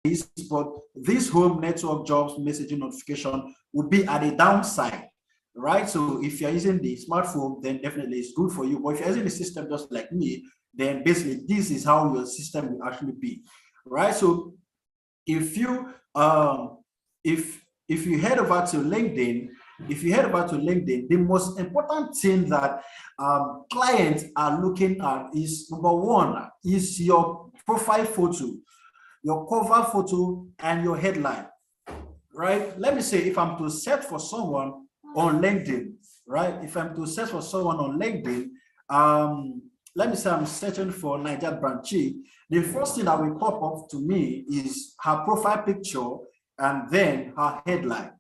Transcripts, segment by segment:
this, but this home network jobs messaging notification would be at the downside, right? So if you're using the smartphone, then definitely it's good for you. But if you're using the system just like me, then basically this is how your system will actually be, right? So if you if you head over to LinkedIn, the most important thing that clients are looking at is number one is your profile photo, your cover photo, and your headline, right? Let me say if I'm to search for someone on LinkedIn, right? If I'm to search for someone on LinkedIn, let me say I'm searching for Niger Branchi. The first thing that will pop up to me is her profile picture and then her headline,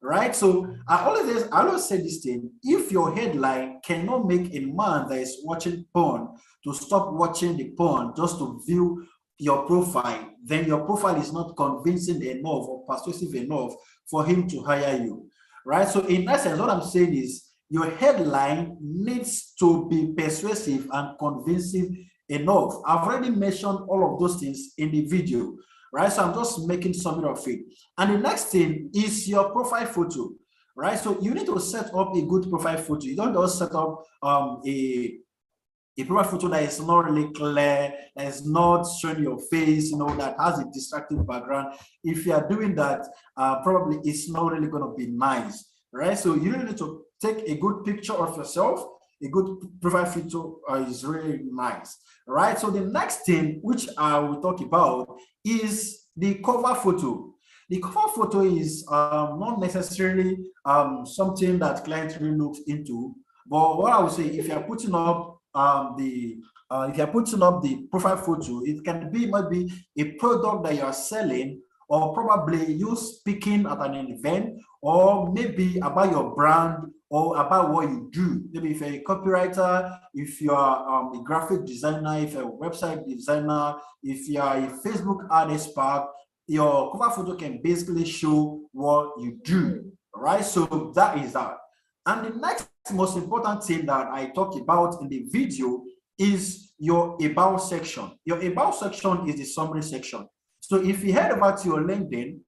right? So I always say this thing: if your headline cannot make a man that is watching porn to stop watching the porn just to view your profile, then your profile is not convincing enough or persuasive enough for him to hire you, right? So in essence, what I'm saying is your headline needs to be persuasive and convincing enough. I've already mentioned all of those things in the video, right? So I'm just making summary of it. And the next thing is your profile photo, right? So you need to set up a good profile photo. You don't just set up a profile photo that is not really clear, that is not showing your face, that has a distracting background. If you are doing that, probably it's not really going to be nice, right? So you really need to take a good picture of yourself. A good profile photo is really nice, right? So the next thing which I will talk about is the cover photo. The cover photo is not necessarily something that clients really looks into, but what I would say, if you're putting up if you're putting up the profile photo, it can be maybe a product that you are selling, or probably you speaking at an event, or maybe about your brand or about what you do. Maybe if you're a copywriter, if you are a graphic designer, if you're a website designer, if you are a Facebook ad expert, your cover photo can basically show what you do, right? So that is that. And the next most important thing that I talked about in the video is your about section. Your about section is the summary section. So if you head over to your LinkedIn,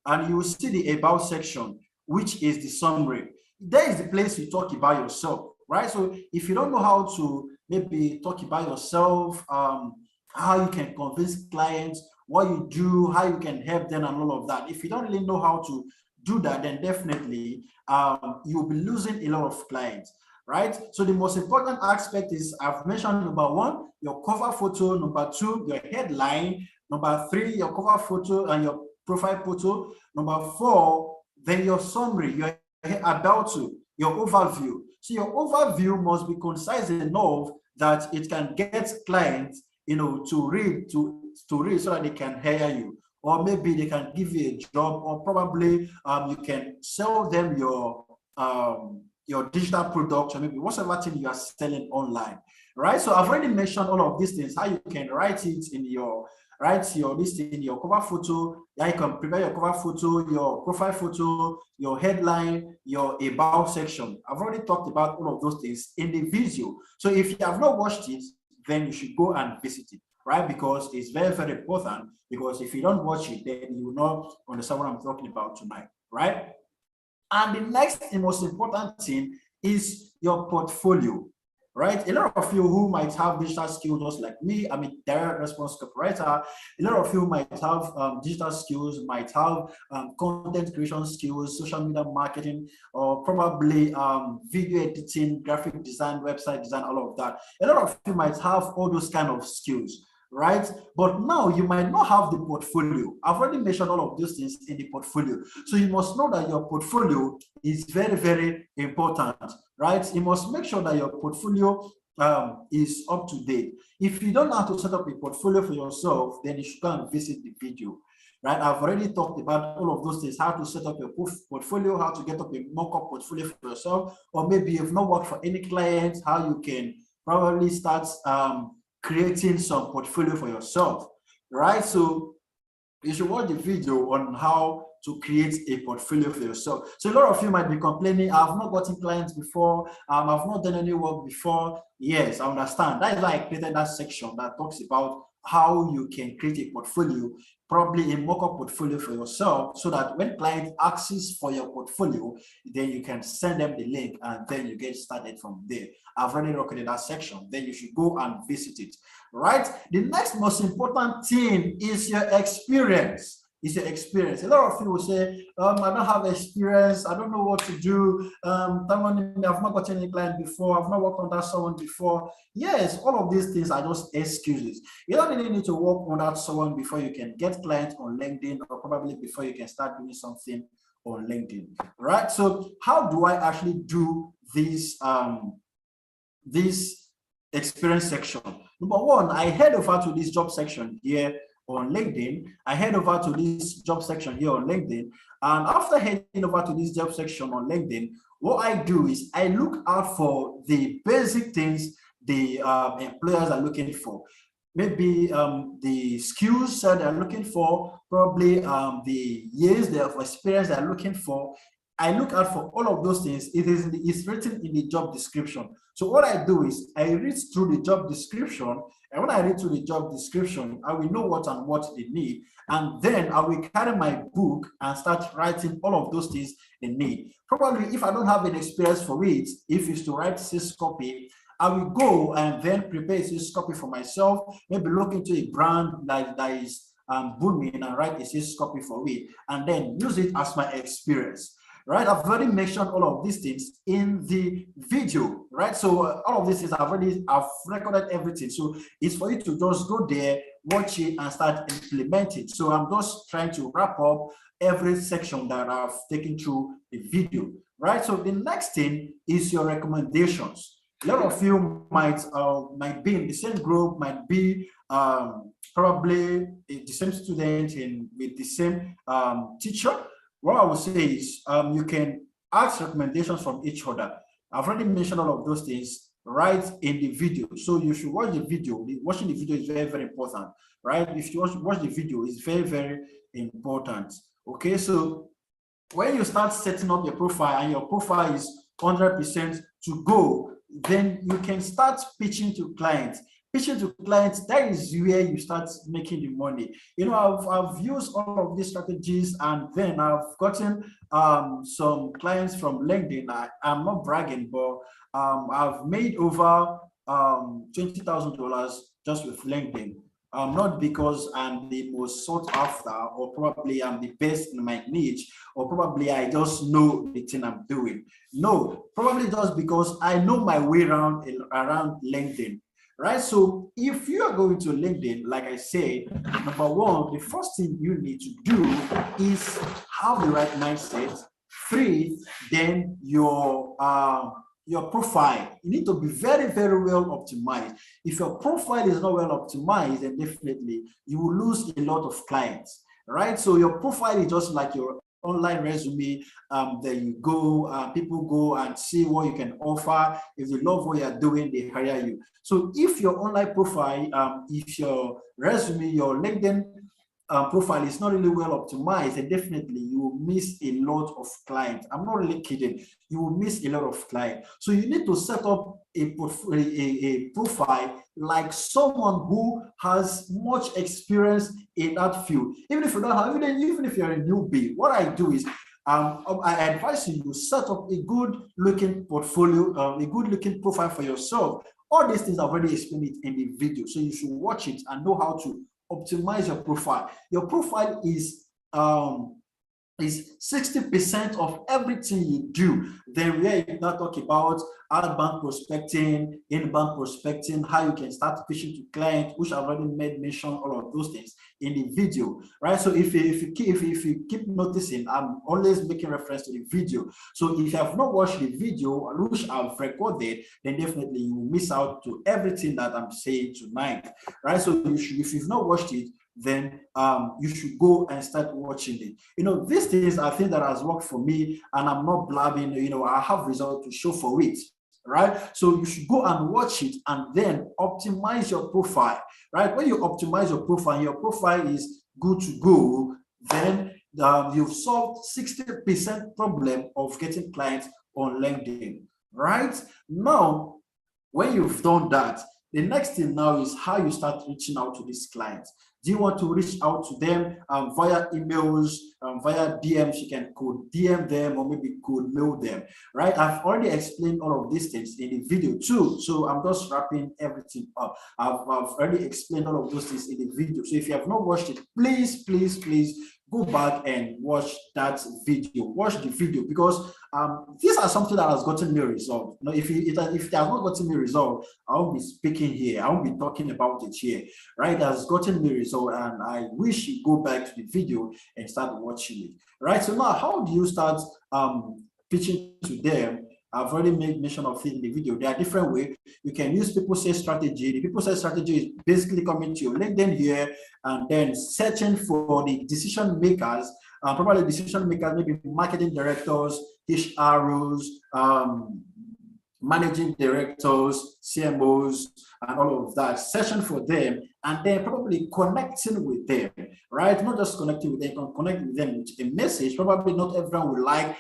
and you will see the about section, which is the summary. There is the place you talk about yourself, right? So if you don't know how to maybe talk about yourself, how you can convince clients, what you do, how you can help them, and all of that. If you don't really know how to do that, then definitely you'll be losing a lot of clients, right? So the most important aspect is, I've mentioned number one, your cover photo, number two, your headline, number three, your cover photo and your profile photo, number four, then your summary, your about to, your overview. So your overview must be concise enough that it can get clients, to read so that they can hire you, or maybe they can give you a job, or probably you can sell them your digital product, or maybe whatever thing you are selling online, right? So I've already mentioned all of these things, how you can write it in your listing, your cover photo. Yeah, you can prepare your cover photo, your profile photo, your headline, your about section. I've already talked about all of those things in the video. So if you have not watched it, then you should go and visit it, right? Because it's very, very important. Because if you don't watch it, then you will not understand what I'm talking about tonight, right? And the next and most important thing is your portfolio, right? A lot of you who might have digital skills just like me, I'm a direct response copywriter. A lot of you might have digital skills, might have content creation skills, social media marketing, or probably video editing, graphic design, website design, all of that. A lot of you might have all those kind of skills, right? But now you might not have the portfolio. I've already mentioned all of those things in the portfolio. So you must know that your portfolio is very, very important, right? You must make sure that your portfolio is up to date. If you don't know how to set up a portfolio for yourself, then you should go and visit the video, right? I've already talked about all of those things, how to set up your portfolio, how to get up a mock-up portfolio for yourself, or maybe you've not worked for any clients, how you can probably start creating some portfolio for yourself, right? So you should watch the video on how to create a portfolio for yourself. So a lot of you might be complaining, I've not gotten clients before, I've not done any work before. Yes, I understand. That is why I created that section that talks about how you can create a portfolio, probably a mock-up portfolio for yourself, so that when client asks for your portfolio, then you can send them the link and then you get started from there. I've already recorded that section. Then you should go and visit it, right? The next most important thing is your experience. Is your experience. A lot of people say, I don't have experience, I don't know what to do, I've not got any client before, I've not worked under someone before. Yes, all of these things are just excuses. You don't really need to work under someone before you can get clients on LinkedIn, or probably before you can start doing something on LinkedIn, right? So how do I actually do this experience section? Number one, I head over to this job section here on LinkedIn. I head over to this job section here on LinkedIn. And after heading over to this job section on LinkedIn, what I do is I look out for the basic things the employers are looking for. Maybe the skills that they're looking for, probably the years of experience they're looking for. I look out for all of those things. It's written in the job description. So what I do is I read through the job description, and when I read through the job description, I will know what they need, and then I will carry my book and start writing all of those things they need. Probably if I don't have an experience for it, if it's to write sales copy, I will go and then prepare a sales copy for myself, maybe look into a brand that is booming and write a sales copy for it, and then use it as my experience. Right, I've already mentioned all of these things in the video, right? So all of this is I've recorded everything. So it's for you to just go there, watch it, and start implementing. So I'm just trying to wrap up every section that I've taken through the video, right? So the next thing is your recommendations. A lot of you might be in the same group, might be probably the same student with the same teacher. What I would say is you can ask recommendations from each other. I've already mentioned all of those things right in the video. So you should watch the video. Watching the video is very, very important, right? If you watch the video, it's very, very important. Okay, so when you start setting up your profile and your profile is 100% to go, then you can start pitching to clients. Pitching to clients, that is where you start making the money. You know, I've used all of these strategies, and then I've gotten some clients from LinkedIn. I'm not bragging, but I've made over $20,000 just with LinkedIn. Not because I'm the most sought after, or probably I'm the best in my niche, or probably I just know the thing I'm doing. No, probably just because I know my way around LinkedIn. Right, so if you are going to LinkedIn, like I said, number one, the first thing you need to do is have the right mindset. 3, then your profile. You need to be very, very well optimized. If your profile is not well optimized, then definitely you will lose a lot of clients. Right, so your profile is just like your online resume. Then you go, people go and see what you can offer. If they love what you're doing, they hire you. So if your online profile, if your resume, your LinkedIn profile is not really well optimized, then definitely you will miss a lot of clients. I'm not really kidding. You will miss a lot of clients. So you need to set up a profile like someone who has much experience in that field. Even if you don't have, even if you're a newbie, what I do is I advise you to set up a good looking portfolio, a good looking profile for yourself. All these things I've already explained it in the video, so you should watch it and know how to optimize your profile. Your profile is 60% of everything you do. Then we are now talking about outbound prospecting, inbound prospecting, how you can start pitching to clients, which I've already made mention all of those things in the video, right? So if you keep noticing, I'm always making reference to the video. So if you have not watched the video, which I've recorded, then definitely you will miss out to everything that I'm saying tonight, right? So you should, if you've not watched it, then you should go and start watching it. You know, these things are things that has worked for me, and I'm not blabbing. You know, I have results to show for it, right? So you should go and watch it and then optimize your profile, right? When you optimize your profile is good to go, then you've solved 60% problem of getting clients on LinkedIn, right? Now, when you've done that, The next thing now is how you start reaching out to these clients. Do you want to reach out to them via emails, via DMs? You can could DM them or maybe could mail them, right? I've already explained all of these things in the video too. So I'm just wrapping everything up. I've already explained all of those things in the video. So if you have not watched it, please, please, please go back and watch that video. Watch the video, because these are something that has gotten me a result. You know, if it has not gotten me a result, I won't be speaking here. I won't be talking about it here, right? It has gotten me a result, and I wish you go back to the video and start watching it, right? So now, how do you start pitching to them? I've already made mention of it in the video. There are different ways. You can use people say strategy. The people say strategy is basically coming to your LinkedIn here and then searching for the decision makers, probably decision makers, maybe marketing directors, HROs, managing directors, CMOs, and all of that, searching for them, and then probably connecting with them, right? Not just connecting with them, you can connect with them with a message. Probably not everyone will like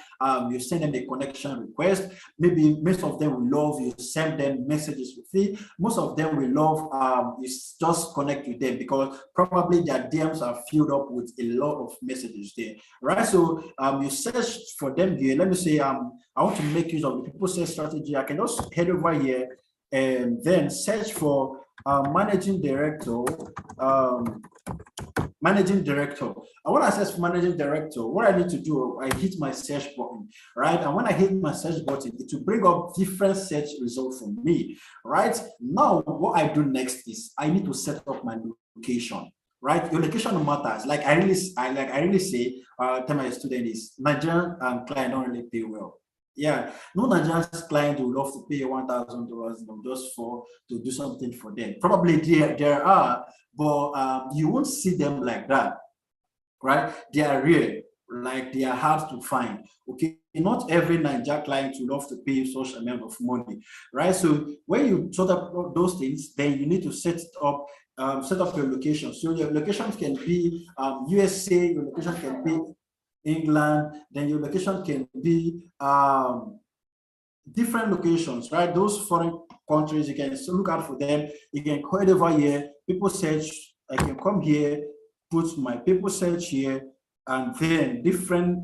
you send them a connection request. Maybe most of them will love you send them messages with it. Most of them will love you just connect with them, because probably their DMs are filled up with a lot of messages there, right? So you search for them here. Let me say I want to make use of the people say strategy. I can just head over here and then search for managing director. Managing director. And when I search for managing director, what I need to do, I hit my search button, right? And when I hit my search button, it will bring up different search results for me, right? Now, what I do next is I need to set up my location, right? Your location matters. Like I really say, tell my student is Nigerian client don't really pay well. Yeah, no Nigerian client would love to pay $1,000 just to do something for them. Probably there are, but you won't see them like that, right? They are rare, like they are hard to find. Okay, not every Nigerian client would love to pay such amount of money, right? So when you sort of those things, then you need to set up your location. So your locations can be USA, your location can be England, then your location can be different locations, right? Those foreign countries, you can look out for them. You can head over here, people search. I can come here, put my people search here, and then different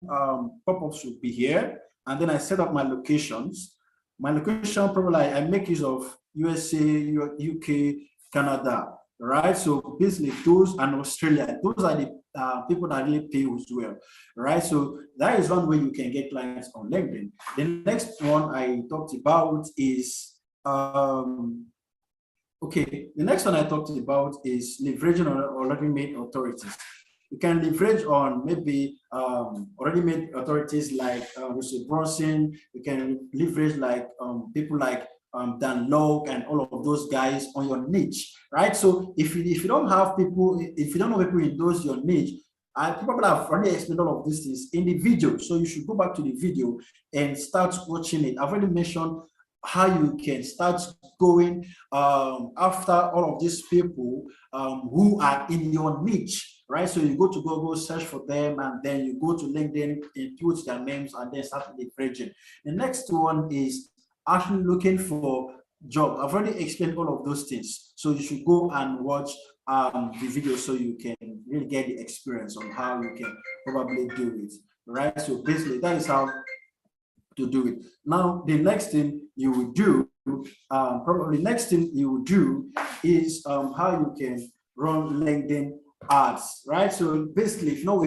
pop-ups will be here. And then I set up my locations. My location, probably I make use of USA, UK, Canada, right? So basically those, and Australia, those are the people that really pay as well, right? So that is one way you can get clients on LinkedIn. The next one I talked about is okay. The next one I talked about is leveraging on already made authorities. You can leverage on maybe already made authorities like Russell Brunson. You can leverage like people like Dan Lok and all of those guys on your niche, right? So if you don't have people, if you don't know people in those your niche, I probably have already explained all of these things in the video. So you should go back to the video and start watching it. I've already mentioned how you can start going after all of these people who are in your niche, right? So you go to Google, search for them, and then you go to LinkedIn, input their names, and then start leveraging. The next one is actually looking for job. I've already explained all of those things. So you should go and watch the video so you can really get the experience on how you can probably do it, right? So basically that is how to do it. Now, the next thing you will do, probably next thing you will do is how you can run LinkedIn ads, right? So basically, if you don't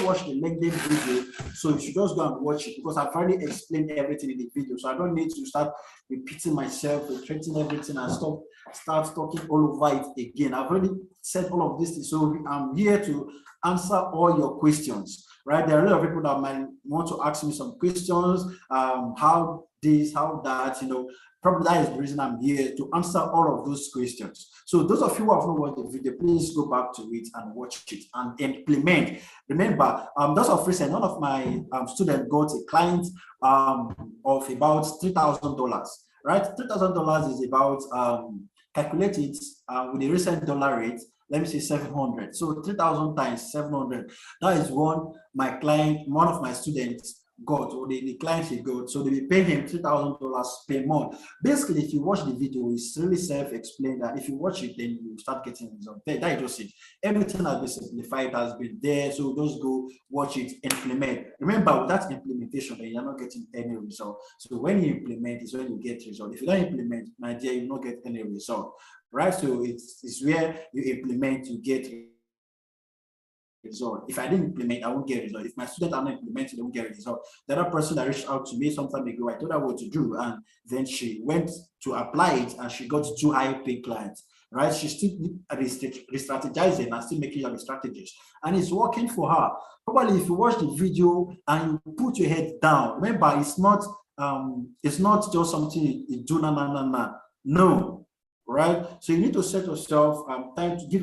watch the LinkedIn video, so you should just go and watch it, because I've already explained everything in the video. So I don't need to start repeating myself, repeating everything, and start talking all over it again. I've already said all of this thing. So I'm here to answer all your questions, right? There are a lot of people that might want to ask me some questions, how this, how that, probably that is the reason I'm here, to answer all of those questions. So those of you who have not watched the video, please go back to it and watch it and implement. Remember, those of recent, one of my students got a client of about $3,000, right? $3,000 is about, calculate it with the recent dollar rate, let me say 700. So 3,000 times 700. That is one of my students got, or the clients he got. So they be paying him $3,000 per month. Basically, if you watch the video, it's really self-explained that if you watch it, then you start getting results. That is just it. Everything has been simplified, has been there. So just go watch it, implement. Remember, without implementation, then you're not getting any result. So when you implement, is when you get result. If you don't implement, my dear, you not get any result. Right? So it's where you implement, you get result. If I didn't implement, I won't get a result. If my students are not implementing, they won't get a result. The other person that reached out to me some time ago, I told her what to do, and then she went to apply it, and she got 2 high paid clients. Right? She's still re-strategizing and still making other strategies, and it's working for her. Probably if you watch the video and you put your head down, remember it's not just something you do no, right? So you need to set yourself time to give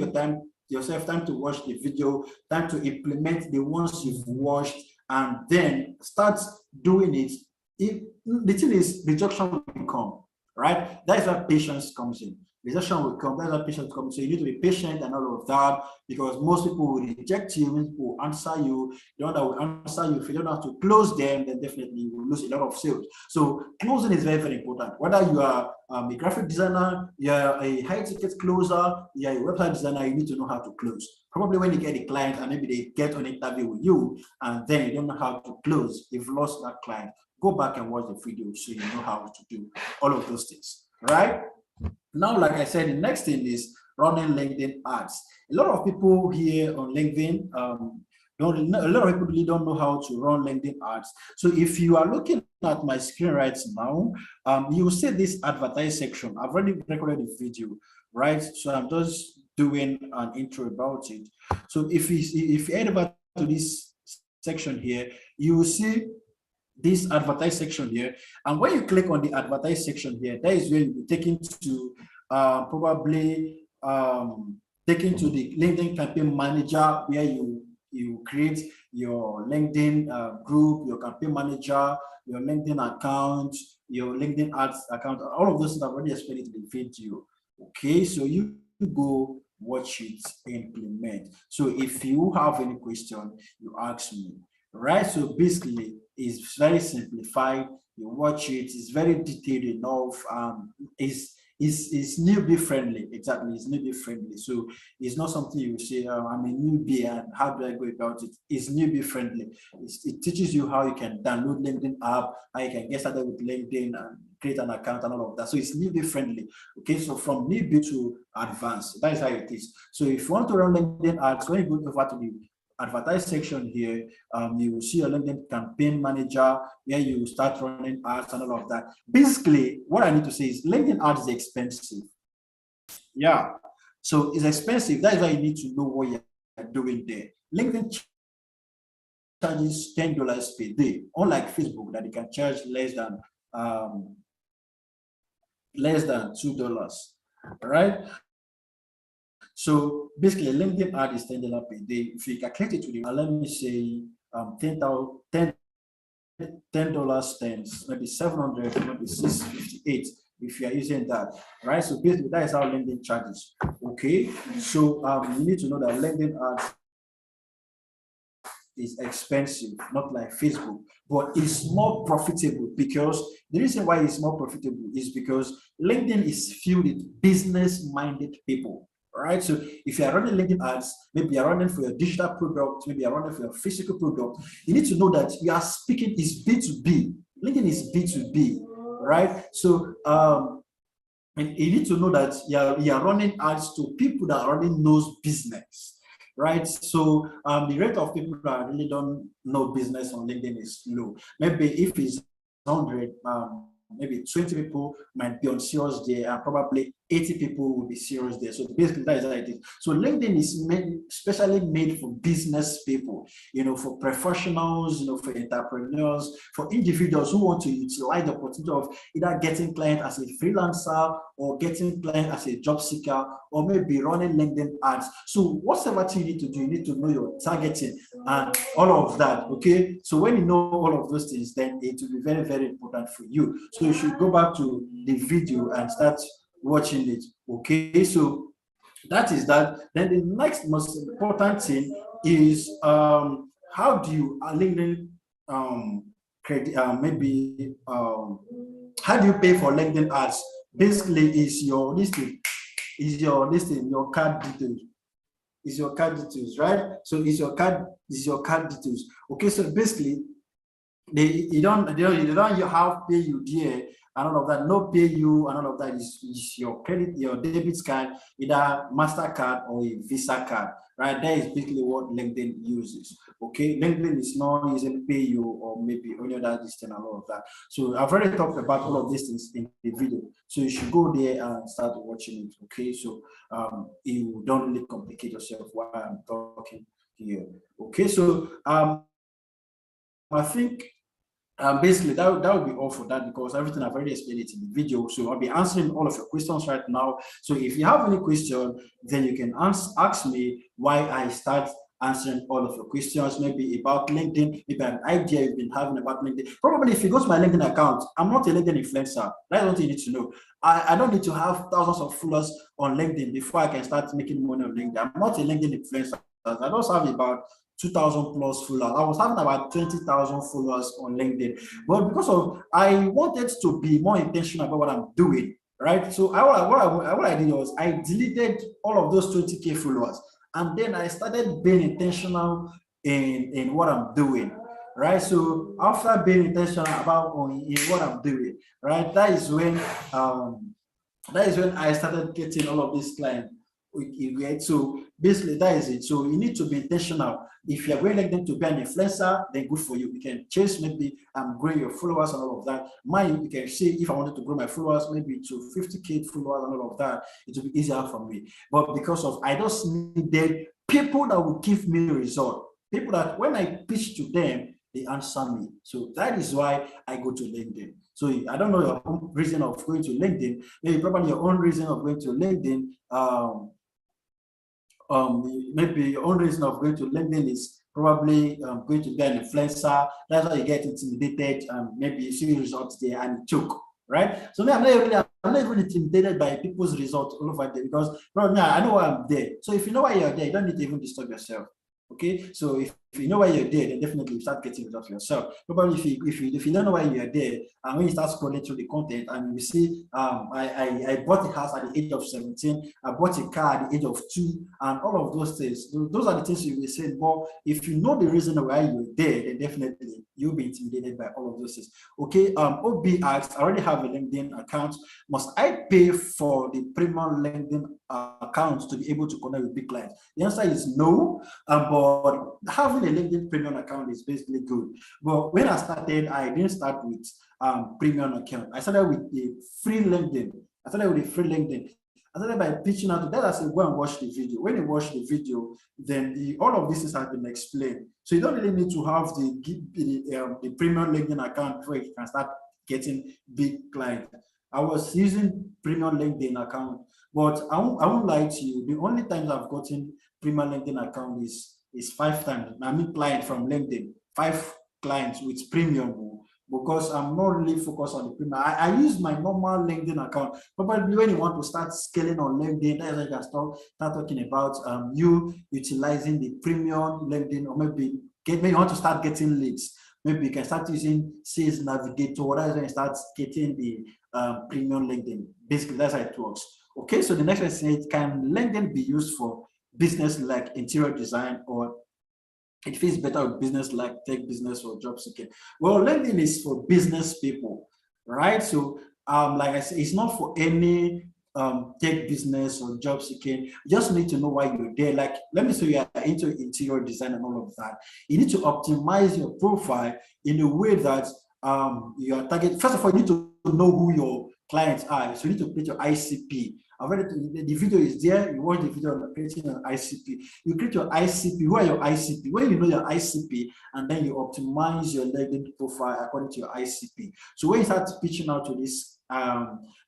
yourself time to watch the video, time to implement the ones you've watched, and then start doing it. The thing is, rejection will come, right? That is where patience comes in. Rejection will come. That's where patience comes. So you need to be patient and all of that, because most people will reject you, most people will answer you. The one that will answer you, if you don't have to close them, then definitely you will lose a lot of sales. So closing is very, very important. Whether you are a graphic designer, you're a high ticket closer, you're a website designer, you need to know how to close. Probably when you get a client and maybe they get on an interview with you and then you don't know how to close, you've lost that client. Go back and watch the video so you know how to do all of those things, right? Now, like I said, the next thing is running LinkedIn ads. A lot of people here on LinkedIn, a lot of people really don't know how to run LinkedIn ads. So if you are looking at my screen right now, you will see this advertise section. I've already recorded the video, right? So I'm just doing an intro about it. So if you head over to this section here, you will see this advertise section here, and when you click on the advertise section here, that is where you'll be taken to probably taken to the LinkedIn campaign manager, where you create your LinkedIn group, your campaign manager, your LinkedIn account, your LinkedIn ads account. All of those things I've already explained in the video. Okay, so you go watch it, implement. So if you have any question, you ask me. Right, so basically it's very simplified. You watch it, it's very detailed enough. Is newbie friendly. Exactly, it's newbie friendly. So it's not something you say, I'm a newbie and how do I go about it? It's newbie friendly. It teaches you how you can download LinkedIn app, how you can get started with LinkedIn and create an account and all of that. So it's newbie friendly. Okay, so from newbie to advanced, that is how it is. So if you want to run LinkedIn ads, when you go over to the advertise section here, you will see your LinkedIn campaign manager, where you start running ads and all of that. Basically, what I need to say is LinkedIn ads is expensive. Yeah, so it's expensive. That is why you need to know what you're doing there. LinkedIn charges $10 per day, unlike Facebook that you can charge less than $2, right? So basically, LinkedIn ad is $10 per day. If you calculate it to the, let me say, $10 times maybe 700, maybe 658. If you are using that, right? So basically, that is how LinkedIn charges. Okay, so you need to know that LinkedIn ads is expensive, not like Facebook, but it's more profitable, because the reason why it's more profitable is because LinkedIn is filled with business-minded people. Right, so if you are running LinkedIn ads, maybe you're running for your digital product, maybe you're running for your physical product, you need to know that you are speaking is B2B. LinkedIn is B2B, right? So and you need to know that you are running ads to people that already knows business, right? So the rate of people that really don't know business on LinkedIn is low. Maybe if it's 100, maybe 20 people might be on serious there, and probably 80 people will be serious there. So basically, that is how it is. So LinkedIn is specially made for business people, for professionals, for entrepreneurs, for individuals who want to utilize the opportunity of either getting client as a freelancer or getting client as a job seeker, or maybe running LinkedIn ads. So whatever thing you need to do, you need to know your targeting and all of that. Okay. So when you know all of those things, then it will be very, very important for you. So you should go back to the video and start watching it. Okay, so that is that. Then the next most important thing is how do you LinkedIn credit, maybe how do you pay for LinkedIn ads? Basically, is your listing, your card details. Is your card details, right? So is your card details. Okay, so basically they don't have pay you there and all of that. No pay you and all of that is your credit, your debit card, either MasterCard or a Visa card, right? That is basically what LinkedIn uses. Okay, LinkedIn is not using pay you or maybe only other this thing and all of that. So I've already talked about all of these things in the video. So you should go there and start watching it. Okay, so you don't really complicate yourself while I'm talking here. Okay, so I think basically that would be all for that, because everything I've already explained it in the video. So I'll be answering all of your questions right now. So if you have any question, then you can ask me while I start answering all of your questions, maybe about LinkedIn, maybe an idea you've been having about LinkedIn. Probably if you go to my LinkedIn account, I'm not a LinkedIn influencer. That's what you need to know. I don't need to have thousands of followers on LinkedIn before I can start making money on LinkedIn. I'm not a LinkedIn influencer. I just have about 2,000 plus followers. I was having about 20,000 followers on LinkedIn, but because of I wanted to be more intentional about what I'm doing, right? So what I did was I deleted all of those 20K followers, and then I started being intentional in what I'm doing, right? So after being intentional about in what I'm doing, right, that is when I started getting all of these clients. So basically that is it. So you need to be intentional. If you're going like them to be an influencer, then good for you. You can chase maybe growing your followers and all of that. Mine, you can see if I wanted to grow my followers maybe to 50K followers and all of that, it will be easier for me. But because of I just needed people that will give me a result, people that when I pitch to them, they answer me. So that is why I go to LinkedIn. So I don't know your own reason of going to LinkedIn. Maybe probably your own reason of going to LinkedIn. Maybe your own reason of going to LinkedIn is probably going to be an influencer. That's why you get intimidated. Maybe you see results there and you choke, right? So me, I'm not even intimidated by people's results all over there, because bro, I know why I'm there. So if you know why you're there, you don't need to even disturb yourself. Okay, so if you know why you're there, then definitely you start getting results yourself. Probably if you don't know why you're there, and when you start scrolling through the content and you see, I bought a house at the age of 17, I bought a car at the age of 2, and all of those things, those are the things you will say. But if you know the reason why you're there, then definitely you'll be intimidated by all of those things. Okay, OB asks, I already have a LinkedIn account. Must I pay for the premium LinkedIn account to be able to connect with big clients? The answer is no, but having a LinkedIn premium account is basically good. But when I started, I didn't start with premium account. I started with the free LinkedIn. I started by pitching out to that. I said, go and watch the video. When you watch the video, then all of this has been explained. So you don't really need to have the premium LinkedIn account before you can start getting big clients. I was using premium LinkedIn account, but I won't lie to you. The only times I've gotten premium LinkedIn account is 5 times. I mean, client from LinkedIn, 5 clients with premium, because I'm not really focused on the premium. I use my normal LinkedIn account. Probably when you want to start scaling on LinkedIn, that's when you can start talking about you utilizing the premium LinkedIn, or maybe when you want to start getting leads. Maybe you can start using Sales Navigator. That's when you start getting the premium LinkedIn. Basically, that's how it works. Okay, so the next question is, can LinkedIn be used for business like interior design, or it fits better with business like tech business or job seeking? Well, LinkedIn is for business people, right? So like I said, it's not for any tech business or job seeking. You just need to know why you're there. Like, let me say you are into interior design and all of that. You need to optimize your profile in a way that you are targeting. First of all, you need to know who your clients are. So you need to create your ICP. The video is there. You watch the video on creating an ICP. You create your ICP. Who are your ICP? When you know your ICP, and then you optimize your LinkedIn profile according to your ICP. So when you start pitching out to these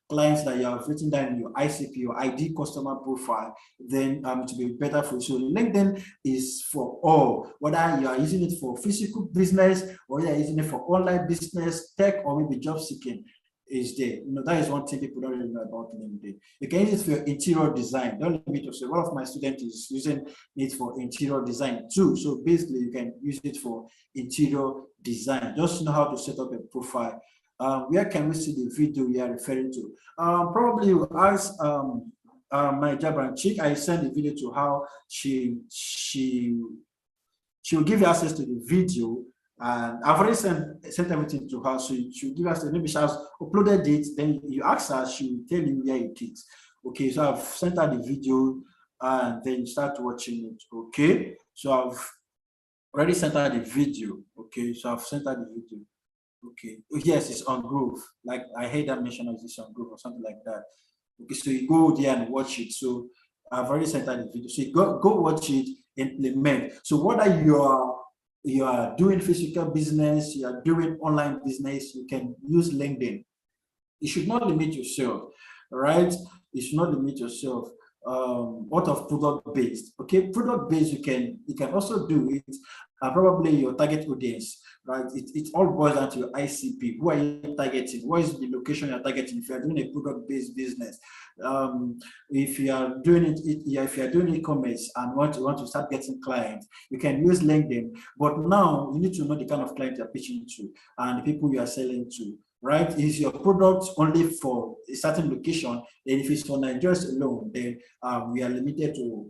clients that you have written down in your ICP, your ID customer profile, then it will be better for you. So LinkedIn is for all, whether you are using it for physical business or you are using it for online business, tech, or maybe job seeking. is there. That is one thing people don't really know about LinkedIn. You can use it for your interior design. Don't limit yourself. One of my students is using it for interior design too. So basically, you can use it for interior design. Just know how to set up a profile. Where can we see the video you are referring to? Probably you ask my Jabran chick. I sent the video to how she will give you access to the video. And I've already sent everything to her, so she'll give us, maybe she has uploaded it, then you ask her, she will tell you where it is. Okay, so I've sent her the video and then you start watching it. Okay, so I've already sent her the video. Okay, so I've sent her the video. Okay, yes, it's on Groove. Like I heard that mention of this on Groove or something like that. Okay, so you go there and watch it. So I've already sent her the video. So you go watch it, implement. So whether you are doing physical business, you are doing online business, you can use LinkedIn. You should not limit yourself, right? You should not limit yourself. What of product based? Okay, product based, you can also do it. Probably your target audience, right? It all boils down to your ICP. Who are you targeting? What is the location you're targeting? If you are doing a product based business, if you are doing if you are doing e-commerce and want to start getting clients, you can use LinkedIn. But now you need to know the kind of client you're pitching to and the people you are selling to. Right? Is your product only for a certain location? Then if it's for Nigerians alone, then we are limited to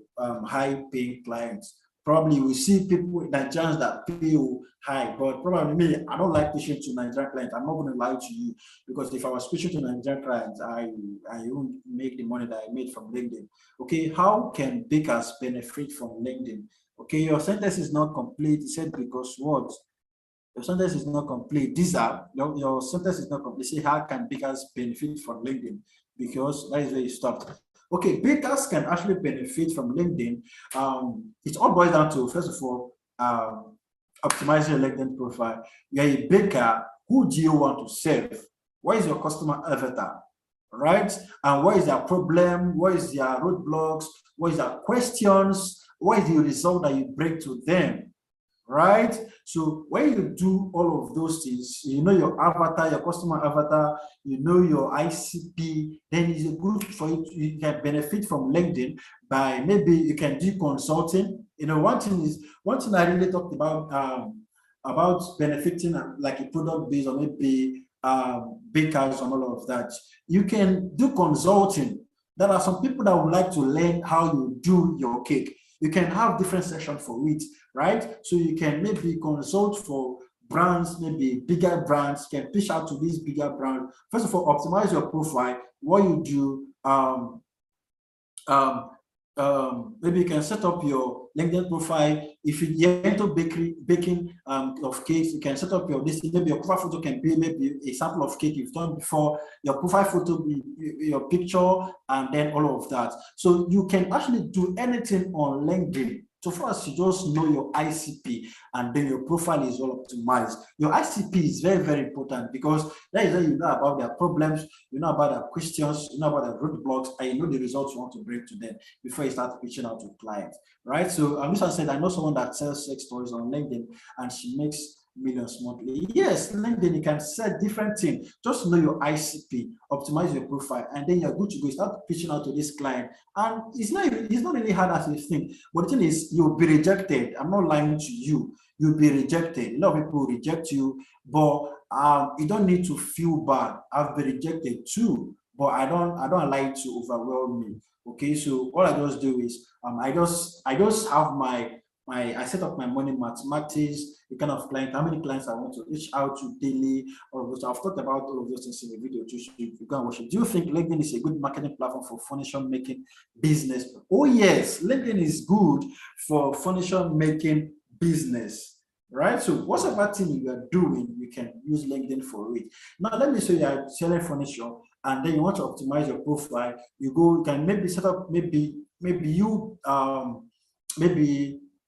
high-paying clients. Probably we see people, Nigerians that pay high, but probably me, I don't like pitching to Nigerian clients. I'm not going to lie to you, because if I was pitching to Nigerian clients, I won't make the money that I made from LinkedIn. Okay, how can bakers benefit from LinkedIn? Okay, your sentence is not complete. It said because what? Your sentence is not complete. Your sentence is not complete. Say, how can bakers benefit from LinkedIn? Because that is where you stopped. Okay, bakers can actually benefit from LinkedIn. It all boils down to, first of all, optimizing your LinkedIn profile. You're a baker. Who do you want to serve? What is your customer avatar? Right? And what is their problem? What is their roadblocks? What is their questions? What is the result that you bring to them? Right? So when you do all of those things, you know your avatar, your customer avatar, you know your ICP, then it's good for you. You can benefit from LinkedIn by, maybe you can do consulting. One thing I really talked about benefiting like a product based or maybe bakers and all of that. You can do consulting. There are some people that would like to learn how you do your cake. You can have different sections for it, right? So you can maybe consult for brands, maybe bigger brands, can pitch out to these bigger brands. First of all, optimize your profile. What you do, maybe you can set up your LinkedIn profile. If you're into baking of cakes, you can set up your listing. Maybe your profile photo can be maybe a sample of cake you've done before. Your profile photo be your picture, and then all of that. So you can actually do anything on LinkedIn. So first, you just know your ICP, and then your profile is all optimized. Your ICP is very, very important, because that is where you know about their problems, you know about their questions, you know about their roadblocks, and you know the results you want to bring to them before you start reaching out to clients, right? So this one said, I know someone that sells sex toys on LinkedIn, and she makes millions monthly. Yes, LinkedIn, you can set different things. Just know your ICP, optimize your profile, and then you're good to go. Start pitching out to this client. And it's not really hard as you think. But the thing is, you'll be rejected. I'm not lying to you. You'll be rejected. A lot of people reject you, but you don't need to feel bad. I've been rejected too, but I don't allow it to overwhelm me. Okay, so all I just do is I just have I set up my money mathematics, the kind of client, how many clients I want to reach out to daily, all of those. I've talked about all of those things in the video too, so you go and watch it. Do you think LinkedIn is a good marketing platform for furniture making business? Oh yes, LinkedIn is good for furniture making business, right? So whatever thing you are doing, you can use LinkedIn for it. Now let me say you are selling furniture, and then you want to optimize your profile. You can maybe set up maybe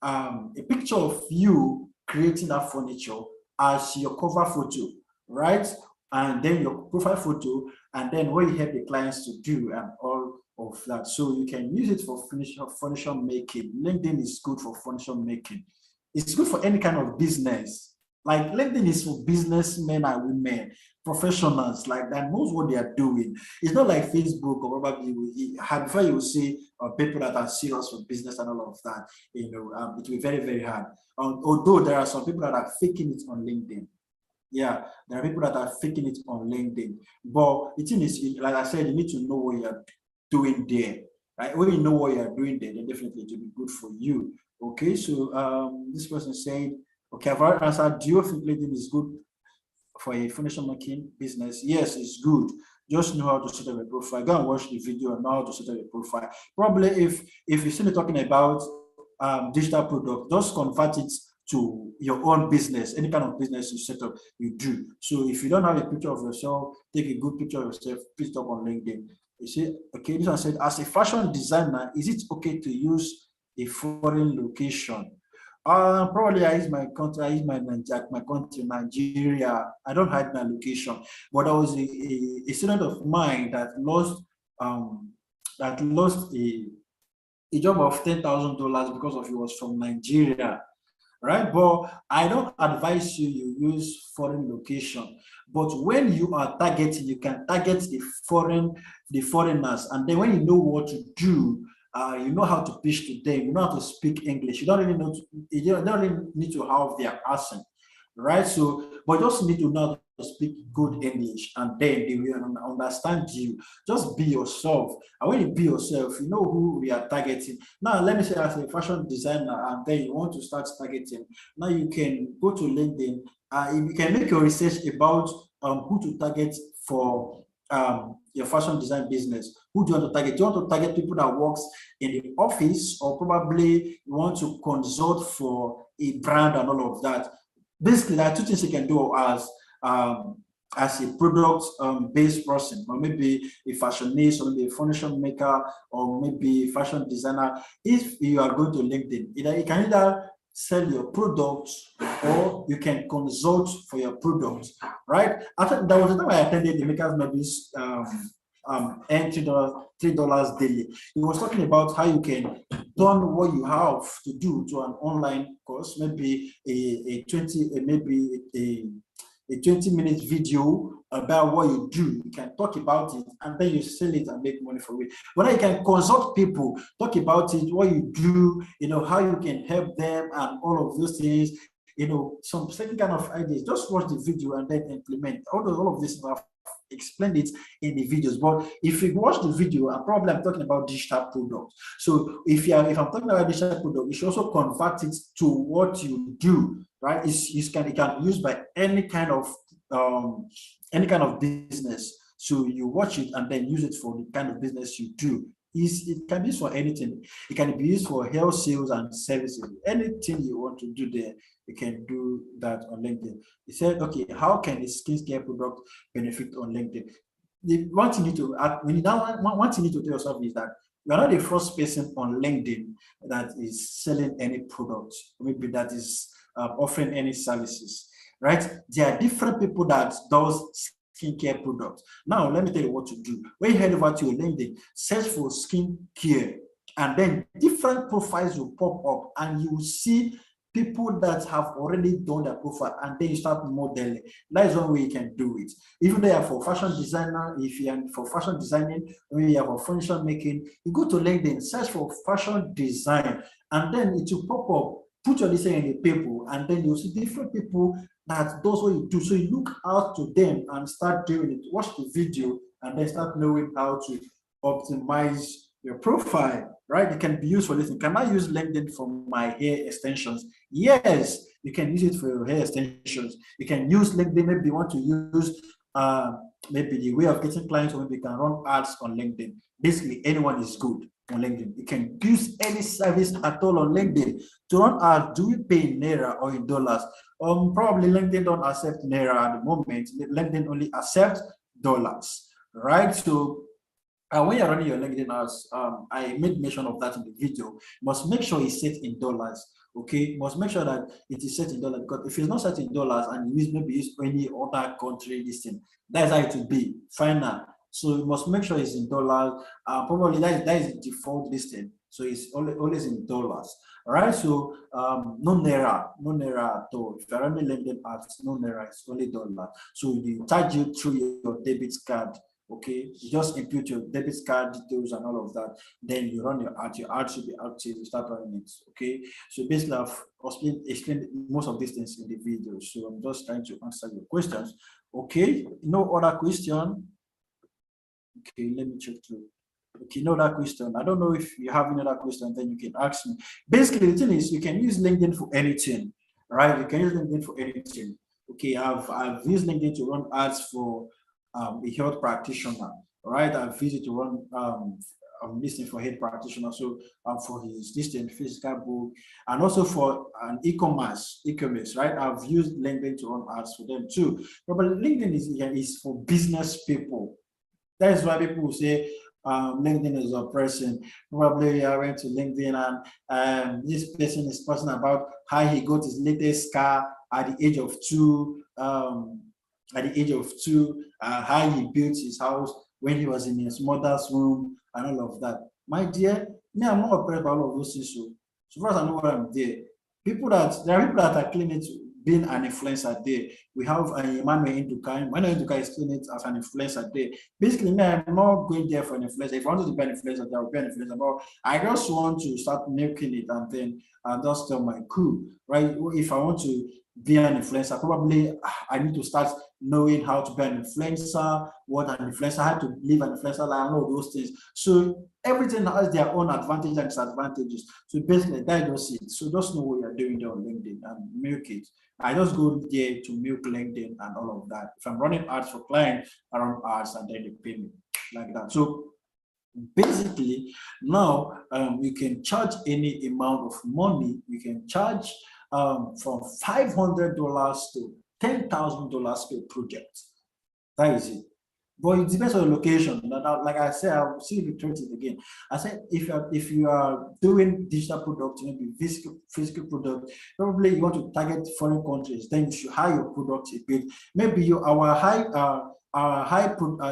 a picture of you creating that furniture as your cover photo, right? And then your profile photo, and then what you help the clients to do, and all of that. So you can use it for furniture making. LinkedIn is good for furniture making. It's good for any kind of business, Like LinkedIn is for businessmen and women, professionals like that knows what they are doing. It's not like Facebook or probably before you will see people that are serious for business and all of that. It will be very, very hard. Although there are some people that are faking it on LinkedIn. Yeah, there are people that are faking it on LinkedIn. But the thing is, like I said, you need to know what you're doing there. Right? When you know what you're doing there, then definitely it will be good for you. Okay, so this person said, okay, I've already answered. Do you think LinkedIn is good for a furniture making business? Yes, it's good. Just know how to set up a profile. Go and watch the video and know how to set up a profile. Probably if you see me talking about digital product, just convert it to your own business, any kind of business you set up, you do. So if you don't have a picture of yourself, take a good picture of yourself, put it up on LinkedIn. You see, okay, this one said, as a fashion designer, is it okay to use a foreign location? Probably I use my country, my country, Nigeria. I don't hide my location, but I was a student of mine that lost a job of $10,000 because of he was from Nigeria, right? But I don't advise you use foreign location. But when you are targeting, you can target the foreigners, and then when you know what to do, you know how to pitch to them, you know how to speak English. You don't really need to have their accent, right? So, but just need to know how to speak good English, and then they will understand you. Just be yourself, and when you be yourself, you know who we are targeting. Now, let me say, as a fashion designer, and then you want to start targeting. Now, you can go to LinkedIn. You can make your research about who to target for your fashion design business. Who do you want to target? Do you want to target people that works in the office, or probably you want to consult for a brand and all of that? Basically, there are two things you can do as a product based person, or maybe a fashionista, or maybe a furniture maker, or maybe a fashion designer. If you are going to LinkedIn, you can either sell your products or you can consult for your products, right? After there was a time I attended the Makers Maybe's earn $3 daily. He was talking about how you can turn what you have to do to an online course, maybe a 20-minute video about what you do. You can talk about it and then you sell it and make money for it. But you can consult people, talk about it, what you do, how you can help them and all of those things, some certain kind of ideas. Just watch the video and then implement. All of this I've explained it in the videos. But if you watch the video, I'm talking about digital products. So if I'm talking about digital product, you should also convert it to what you do, right? It can be used by any kind of business. So you watch it and then use it for the kind of business you do. It can be used for anything. It can be used for health, sales, and services. Anything you want to do there, you can do that on LinkedIn. He said, okay, how can a skincare product benefit on LinkedIn? One thing you need to tell yourself is that you are not the first person on LinkedIn that is selling any product, maybe that is offering any services, right? There are different people that does skincare products. Now, let me tell you what to do. When you head over to your LinkedIn, search for skincare, and then different profiles will pop up, and you will see people that have already done their profile, and then you start modeling. That is one way you can do it. Even though you are for fashion designer, if you are for fashion designing, or you are for furniture making, you go to LinkedIn, search for fashion design, and then it will pop up. Put your design in the paper, and then you'll see different people that does what you do. So you look out to them and start doing it. Watch the video and then start knowing how to optimize your profile, right? It can be used for this. Can I use LinkedIn for my hair extensions? Yes, you can use it for your hair extensions. You can use LinkedIn. Maybe you want to use maybe the way of getting clients, or maybe you can run ads on LinkedIn. Basically, anyone is good on LinkedIn. You can use any service at all on LinkedIn. To run ads, do we pay in Naira or in dollars? Probably LinkedIn don't accept Naira at the moment. LinkedIn only accepts dollars, right? So when you're running your LinkedIn ads, I made mention of that in the video. You must make sure it's set in dollars. Okay, you must make sure that it is set in dollars, because if it's not set in dollars and you use any other country listing, that's how it will be final. So you must make sure it's in dollars. Probably that is the default listing. So it's always in dollars. All right. So no naira, no naira at all. If you're running LinkedIn ads, no naira, it's only dollar. So they charge you through your debit card. Okay, you just input your debit card details and all of that. Then you run your ad should be active, you start running it. Okay, so basically I've explained most of these things in the video. So I'm just trying to answer your questions. Okay, no other question. Okay, let me check through. Okay, no other question. I don't know if you have any other question, then you can ask me. Basically, the thing is you can use LinkedIn for anything, right? You can use LinkedIn for anything. Okay, I've used LinkedIn to run ads for a health practitioner, right? I've used it to run I'm listening for health practitioner, so for his distant physical book, and also for an e-commerce, right? I've used LinkedIn to run ads for them too. But LinkedIn is for business people. That is why people will say LinkedIn is oppressing. Probably I went to LinkedIn and this person is posting about how he got his latest car at the age of two. How he built his house when he was in his mother's womb and all of that. My dear, me, I'm not oppressed by all of those things. So far as I know what I'm there, there are people that are claiming to being an influencer there. We have Emmanuel Induka. Emmanuel Induka is claiming it as an influencer there. Basically, me, I'm not going there for an influencer. If I wanted to be an influencer, there will be an influencer. But I just want to start milking it and then just tell my crew, right? If I want to be an influencer, probably I need to start knowing how to be an influencer, what an influencer, how to live an influencer life, all those things. So everything has their own advantages and disadvantages. So basically, that just it. So just know what you're doing there on LinkedIn and milk it. I just go there to milk LinkedIn and all of that. If I'm running ads for clients, I run ads and then they pay me like that. So basically, now you can charge any amount of money. You can charge from $500 to $10,000 per project. That is it. But it depends on the location. Like I said, I'll see if you return it again. I said if you are doing digital product, maybe physical product, probably you want to target foreign countries, then you should hire your product a bit. Maybe our high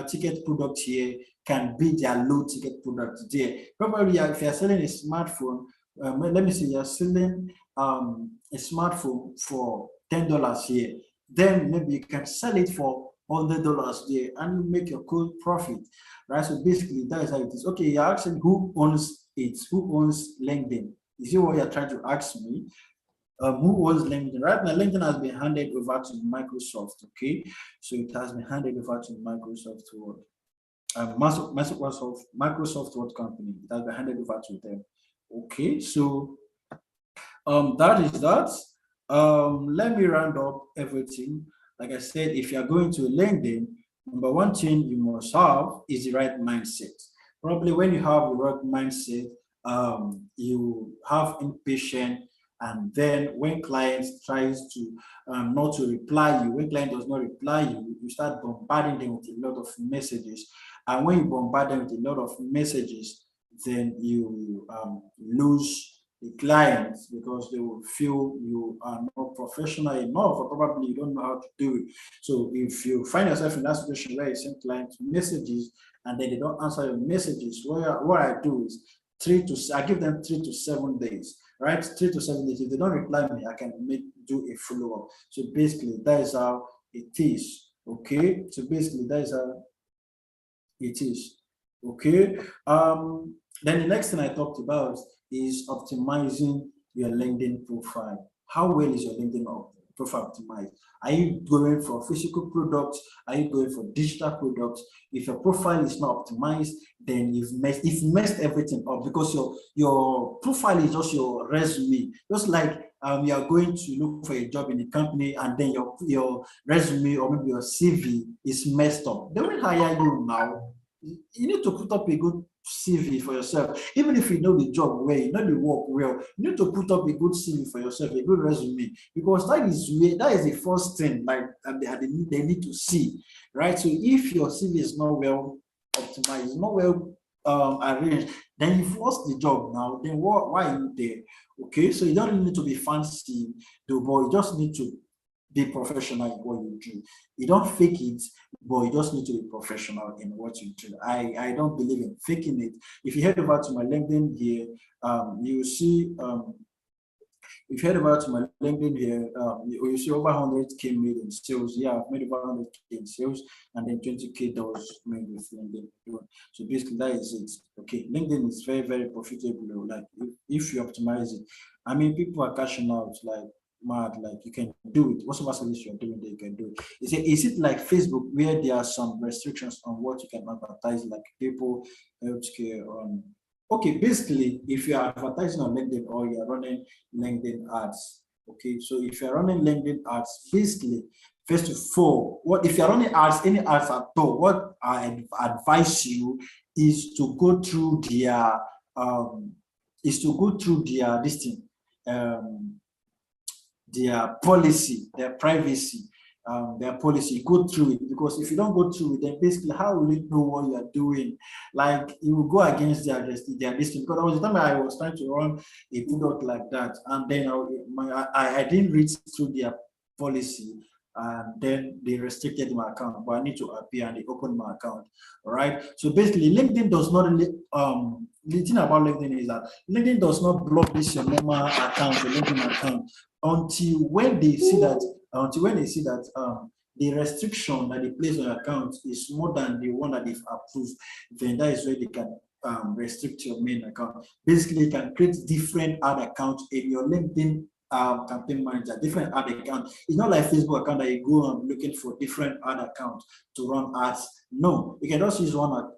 ticket product here can be their low ticket product there. Probably if you're selling a smartphone, let me say you're selling a smartphone for $10 here, then maybe you can sell it for $100 there and you make your good profit, right? So basically that is how it is. Okay, you're asking who owns it, who owns LinkedIn? Is it what you're trying to ask me? Who owns LinkedIn? Right now, LinkedIn has been handed over to Microsoft. Okay, so it has been handed over to Microsoft Word. Microsoft Word company. It has been handed over to them. Okay, so that is that. Let me round up everything. Like I said, if you're going to LinkedIn, number one thing you must have is the right mindset. Probably when you have the right mindset, you have impatient, and then when clients tries to not to reply you, when client does not reply you, you start bombarding them with a lot of messages. And when you bombard them with a lot of messages, then you lose the clients because they will feel you are not professional enough, or probably you don't know how to do it. So if you find yourself in that situation where you send clients messages and then they don't answer your messages, what I do is I give them 3 to 7 days, right? 3 to 7 days. If they don't reply me, I can do a follow-up. So basically, that is how it is. Okay. So basically, that is how it is. Okay. Then the next thing I talked about is optimizing your LinkedIn profile. How well is your LinkedIn profile optimized? Are you going for physical products? Are you going for digital products? If your profile is not optimized, then you've messed everything up, because your profile is just your resume. Just like you are going to look for a job in a company and then your resume or maybe your CV is messed up. They will hire you now. You need to put up a good CV for yourself. Even if you know the job well, you know the work well, you need to put up a good CV for yourself, a good resume, because that is the first thing like they need to see, right? So if your CV is not well optimized, not well arranged, then you've lost the job now. Then why are you there? Okay, so you don't need to be fancy, though, but you just need to be professional in what you do. You don't fake it, but you just need to be professional in what you do. I don't believe in faking it. If you head over to my LinkedIn here, you will see if you head over to my LinkedIn here, you see over 100K made in sales. Yeah, I've made over 100K in sales, and then 20K dollars made with LinkedIn. So basically, that is it. Okay, LinkedIn is very, very profitable. Like if you optimize it, I mean, people are cashing out like mad. Like you can do it. Whatever service you're doing, you can do it. Is it like Facebook where there are some restrictions on what you can advertise, like people, healthcare, okay, basically, if you are advertising on LinkedIn or you're running LinkedIn ads, okay, so if you're running LinkedIn ads, basically, first of all, what if you're running ads, any ads at all, what I advise you is to go through their this thing, um, their policy, their privacy, their policy. Go through it, because if you don't go through it, then basically, how will you know what you are doing? Like you will go against their listing. Because there was a time I was trying to run a product like that, and then I didn't read through their policy, and then they restricted my account. But I need to appear, and they opened my account. All right. So basically, LinkedIn does not really the thing about LinkedIn is that LinkedIn does not block this your normal account, your LinkedIn account, until when they see that the restriction that they place on your account is more than the one that they've approved. Then that is where they can restrict your main account. Basically, you can create different ad accounts in your LinkedIn campaign manager, different ad account. It's not like Facebook account that you go on looking for different ad accounts to run ads. No, you can just use one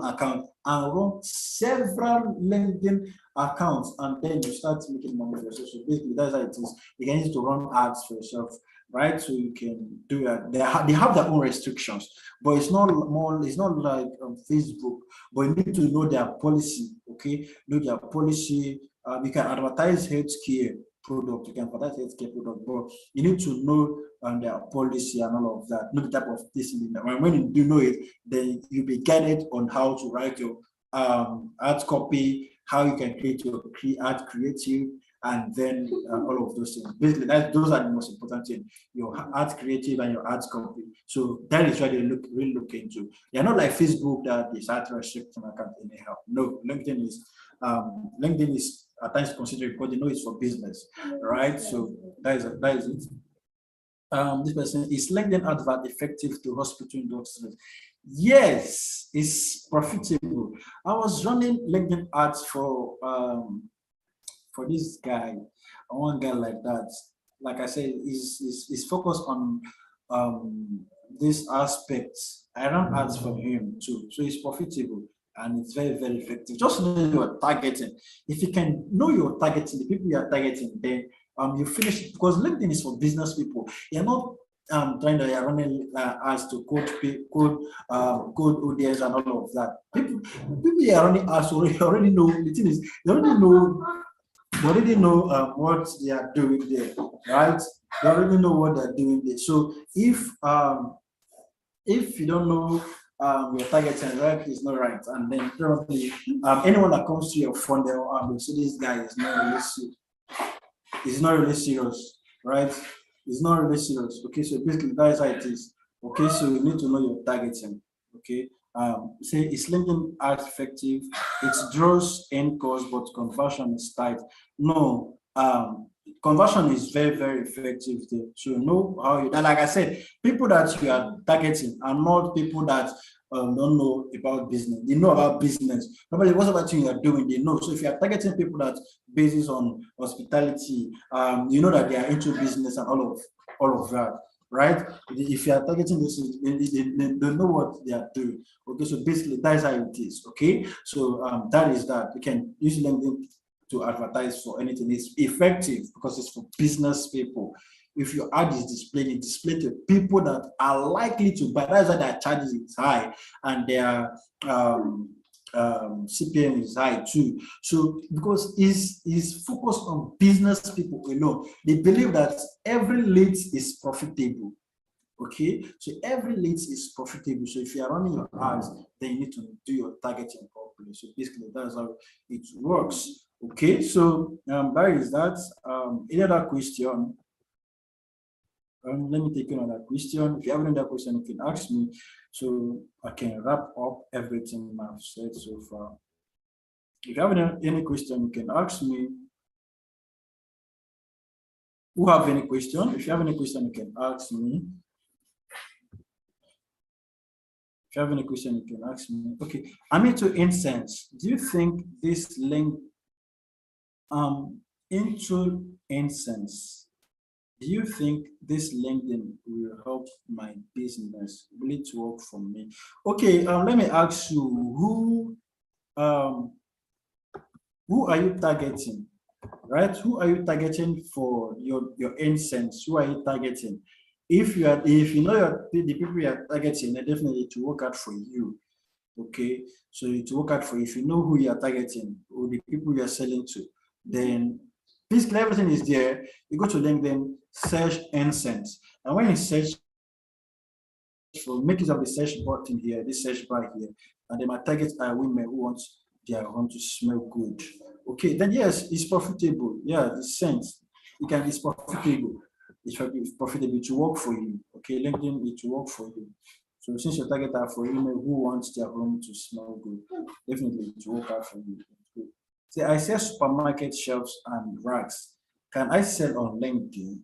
account and run several LinkedIn accounts, and then you start making money for yourself. So basically, that's how it is. You can use to run ads for yourself, right? So you can do that. They have their own restrictions, but it's not like Facebook. But you need to know their policy. Okay, know their policy. You can advertise healthcare product, you can advertise healthcare product, but you need to know their policy and all of that. Know the type of this. When you do know it, then you'll be guided on how to write your ad copy, how you can create your ad creative, and then all of those things. Basically, those are the most important things: your ad creative and your ads copy. So that is what they really look into. They're not like Facebook that they start restricting account anyhow. No, LinkedIn is at times considered because they know it's for business, right? So that is it. This person, is LinkedIn advert effective to hospital industries? Yes, it's profitable. I was running LinkedIn ads for this guy, one guy like that. Like I said, is focused on this aspect. I run ads for him too, so it's profitable and it's very, very effective. Just know your targeting. If you can know your targeting, the people you are targeting, then you finish it, because LinkedIn is for business people. You're not trying to running ads to code ODS and all of that. People you are running ads already know. The thing is, they already know what they are doing there, right? They already know what they're doing there. So if you don't know your targeting, right, is not right, and then probably anyone that comes to your funnel will see this guy is not really serious. It's not really serious, right? It's not really serious. Okay, so basically that is how it is. Okay, so you need to know your targeting. Okay, say is LinkedIn ads effective? It draws end cost, but conversion is tight. No, conversion is very, very effective there. So know how you, like I said, people that you are targeting are not people that don't know about business. They know about business. Nobody, whatever thing you are doing, they know. So if you are targeting people that basis on hospitality, you know that they are into business and all of that, right? If you are targeting this, they know what they are doing. Okay, so basically that's how it is. Okay, so that is that. You can use LinkedIn to advertise for anything. It's effective because it's for business people. If your ad is displayed, it displays to people that are likely to buy. That's why their charges is high and their CPM is high too. So because it's focused on business people alone, they believe that every lead is profitable. Okay, so every lead is profitable. So if you are running your ads, then you need to do your targeting properly. So basically, that's how it works. Okay, so that is that. Any other question? Let me take another question. If you have another question, you can ask me so I can wrap up everything I've said so far. If you have any question, you can ask me. Who have any question? If you have any question, you can ask me. If you have any question, you can ask me. Okay, I'm into incense. Do you think this link into incense? Do you think this LinkedIn will help my business? Will it work for me? Okay, let me ask you, who are you targeting? Right? Who are you targeting for your incense? Who are you targeting? If you know the people you are targeting, then definitely to work out for you. Okay, so to work out for you. If you know who you are targeting or the people you are selling to, then basically everything is there. You go to LinkedIn, search incense, and when you search for, make use of the search button here, this search bar here, and then my targets are women who want their home to smell good. Okay, then yes, it's profitable. Yeah, the sense it's profitable. It's profitable to work for you. Okay, LinkedIn it will work for you. So since your target are for women who wants their home to smell good, definitely it will work out for you. See, I sell supermarket shelves and racks. Can I sell on LinkedIn?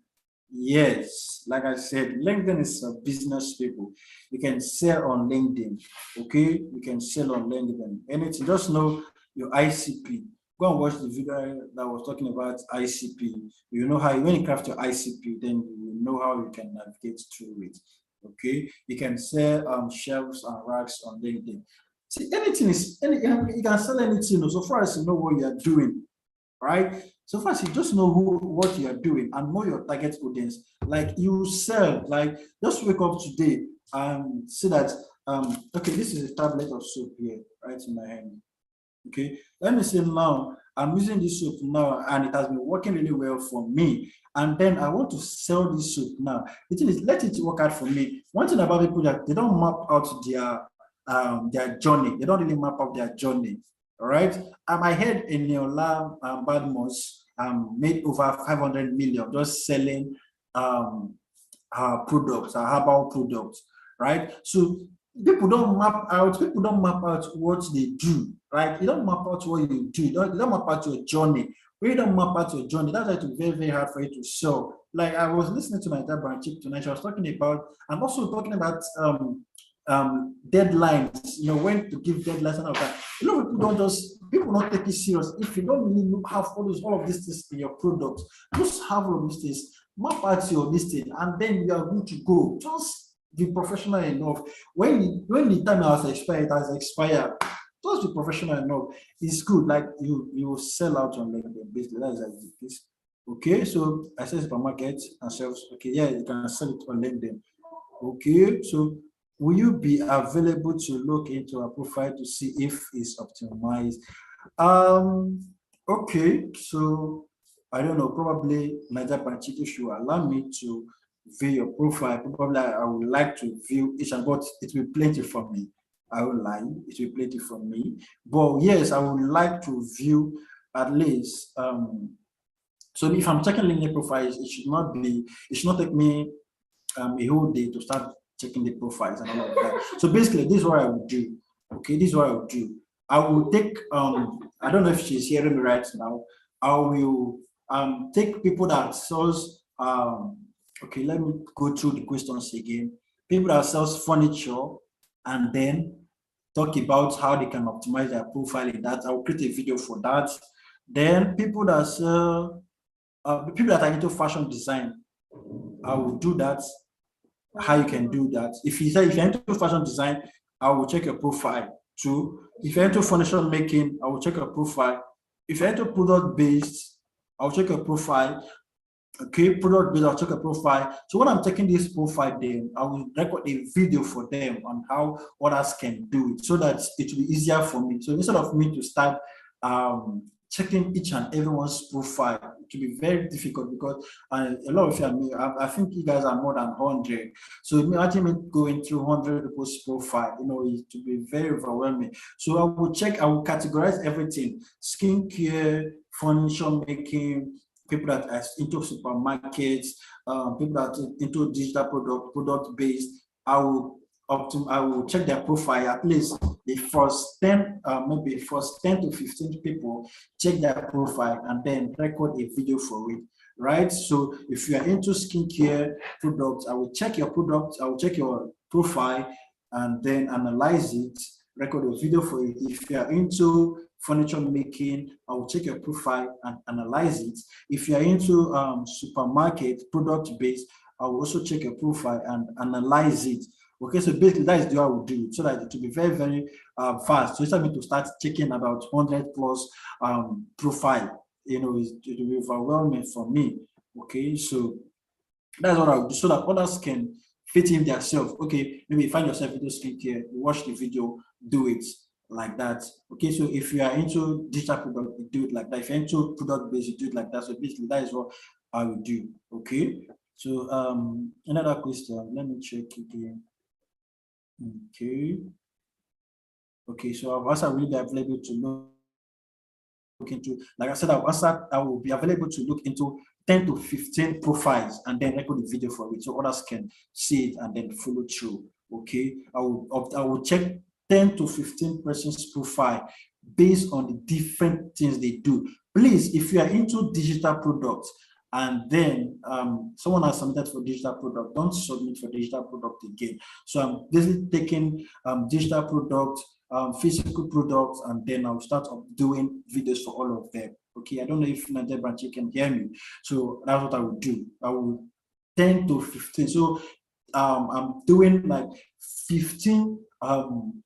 Yes, like I said, LinkedIn is a business people. You can sell on LinkedIn. Okay, you can sell on LinkedIn. Anything, just know your ICP. Go and watch the video that was talking about ICP. You know how when you craft your ICP, then you know how you can navigate through it. Okay, you can sell shelves and racks on LinkedIn. See, anything is you can sell anything so far as you know what you are doing, right? So far as you just know what you are doing and know your target audience, like you sell, like just wake up today and see that okay, this is a tablet of soap here, right in my hand. Okay, let me say now I'm using this soap now and it has been working really well for me, and then I want to sell this soap now. The thing is, let it work out for me. One thing about people that they don't map out their journey. They don't really map out their journey. All right. I heard in Neola Badmos made over 500 million just selling her products, her herbal products, right? So people don't map out what they do, right? You don't map out what you do, you don't map out your journey. When you don't map out your journey, that's why it's very, very hard for you to sell. Like I was listening to my dad branch tonight, I was talking about, I'm also talking about deadlines, when to give deadlines and all that. A lot of people don't take it serious. If you don't really have all of these things in your product, just have all of these things, map out your listing, and then you are good to go. Just be professional enough. When the time has expired, it has expired. Just be professional enough. It's good. Like you sell out on LinkedIn, basically. That is like this. Okay, so I sell supermarket and sales. Okay, yeah, you can sell it on LinkedIn. Okay, so will you be available to look into a profile to see if it's optimized? Okay, so I don't know, probably Naija Panchito should allow me to view your profile. Probably I would like to view each and but it will be plenty for me. I will lie, it will be plenty for me. But yes, I would like to view at least so if I'm checking LinkedIn profiles, it should not take me a whole day to start checking the profiles and all of that. So basically, this is what I would do. Okay, this is what I would do. I will take I don't know if she's hearing me right now. I will take people that sells okay, let me go through the questions again. People that sells furniture and then talk about how they can optimize their profile in that. I will create a video for that. Then people that sell people that are into fashion design, I will do that. How you can do that. If you're into fashion design, I will check your profile too. If you're into furniture making, I will check your profile. If you're into product based, I'll check your profile. Okay, product based, I'll check your profile. So when I'm taking this profile, then I will record a video for them on how others can do it so that it will be easier for me. So instead of me to start checking each and everyone's profile, it will be very difficult because a lot of you, I think you guys are more than 100. So imagine me going through 100 people's profile, it will be very overwhelming. So I will categorize everything: skincare, furniture making, people that are into supermarkets, people that are into digital product based. I will check their profile, at least the first 10, maybe first 10 to 15 people, check their profile and then record a video for it, right? So if you are into skincare products, I will check your product, I will check your profile and then analyze it, record a video for it. If you are into furniture making, I will check your profile and analyze it. If you are into supermarket product based, I will also check your profile and analyze it. Okay, so basically that is the way I will do it, so that it will be very, very fast. So instead of me to start checking about 100 plus profile, it will be overwhelming for me. Okay, so that's what I will do, so that others can fit in themselves. Okay, maybe find yourself into skincare, watch the video, do it like that. Okay, so if you are into digital product, you do it like that. If you're into product based, you do it like that. So basically that is what I will do. Okay, so another question, let me check again. Okay, so I've also really available to look into, like I said, I will be available to look into 10 to 15 profiles and then record the video for it so others can see it and then follow through. Okay, I will check 10 to 15 persons profile based on the different things they do. Please, if you are into digital products and then someone has submitted for digital product, don't submit for digital product again. So I'm basically taking digital product, physical products, and then I'll start doing videos for all of them. Okay, I don't know if Nadia Branch can hear me. So that's what I will do. I will 10 to 15. So I'm doing like 15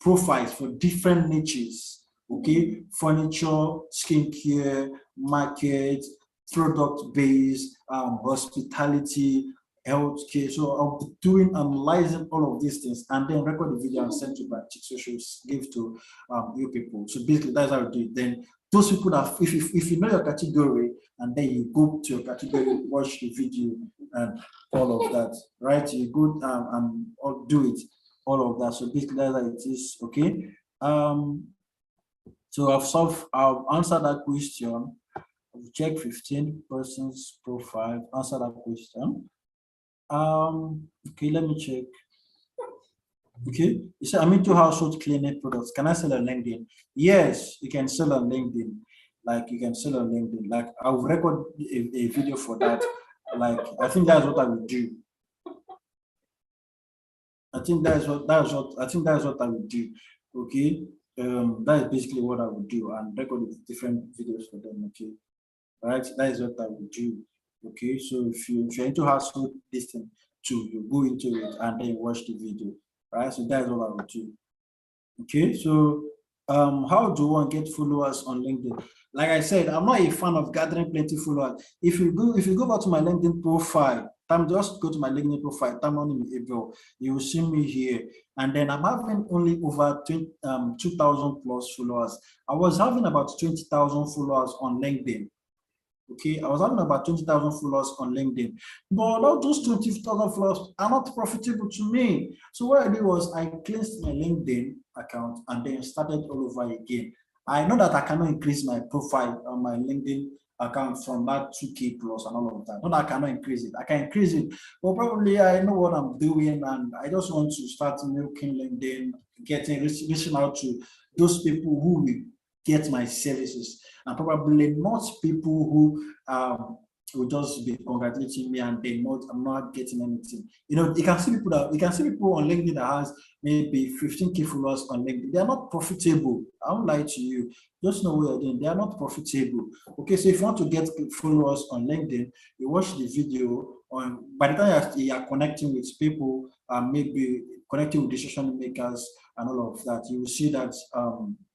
profiles for different niches. Okay, furniture, skincare, market, product based, hospitality, healthcare. So I'll be analyzing all of these things and then record the video and send to my socials, give to you people. So basically that's how I do it. Then those people that if you know your category and then you go to your category, watch the video and all of that, right? You go and do it, all of that. So basically that's how it is. Okay. So I've answered that question. Check 15 persons profile, answer that question. Okay, let me check. Okay, you said I'm into household cleaning products. Can I sell on LinkedIn? Yes, you can sell on LinkedIn. Like you can sell on LinkedIn. Like I will record a video for that. Like I think that's what I would do. I think that's what I would do. Okay. That is basically what I would do and record different videos for them. Okay. Right, that is what I would do. Okay, so if you're into household listing too, you go into it and then watch the video. Right, so that is what I would do. Okay, so how do one get followers on LinkedIn? Like I said, I'm not a fan of gathering plenty followers. If you go back to my LinkedIn profile, just go to my LinkedIn profile, April, you will see me here. And then I'm having only over 2,000 plus followers. I was having about 20,000 followers on LinkedIn. Okay, I was having about 20,000 followers on LinkedIn, but all those 20,000 followers are not profitable to me. So what I did was I cleansed my LinkedIn account and then started all over again. I know that I cannot increase my profile on my LinkedIn account from that 2K plus and all of that. Not that I cannot increase it. I can increase it, but probably I know what I'm doing and I just want to start milking LinkedIn, reaching out to those people who will get my services, and probably not people who will just be congratulating me and I'm not getting anything. You know, you can see people on LinkedIn that has maybe 15K followers on LinkedIn. They are not profitable. I won't lie to you. Just know what you're doing. They are not profitable. Okay, so if you want to get followers on LinkedIn, you watch the video on. By the time you are connecting with people, maybe connecting with decision makers and all of that, you will see that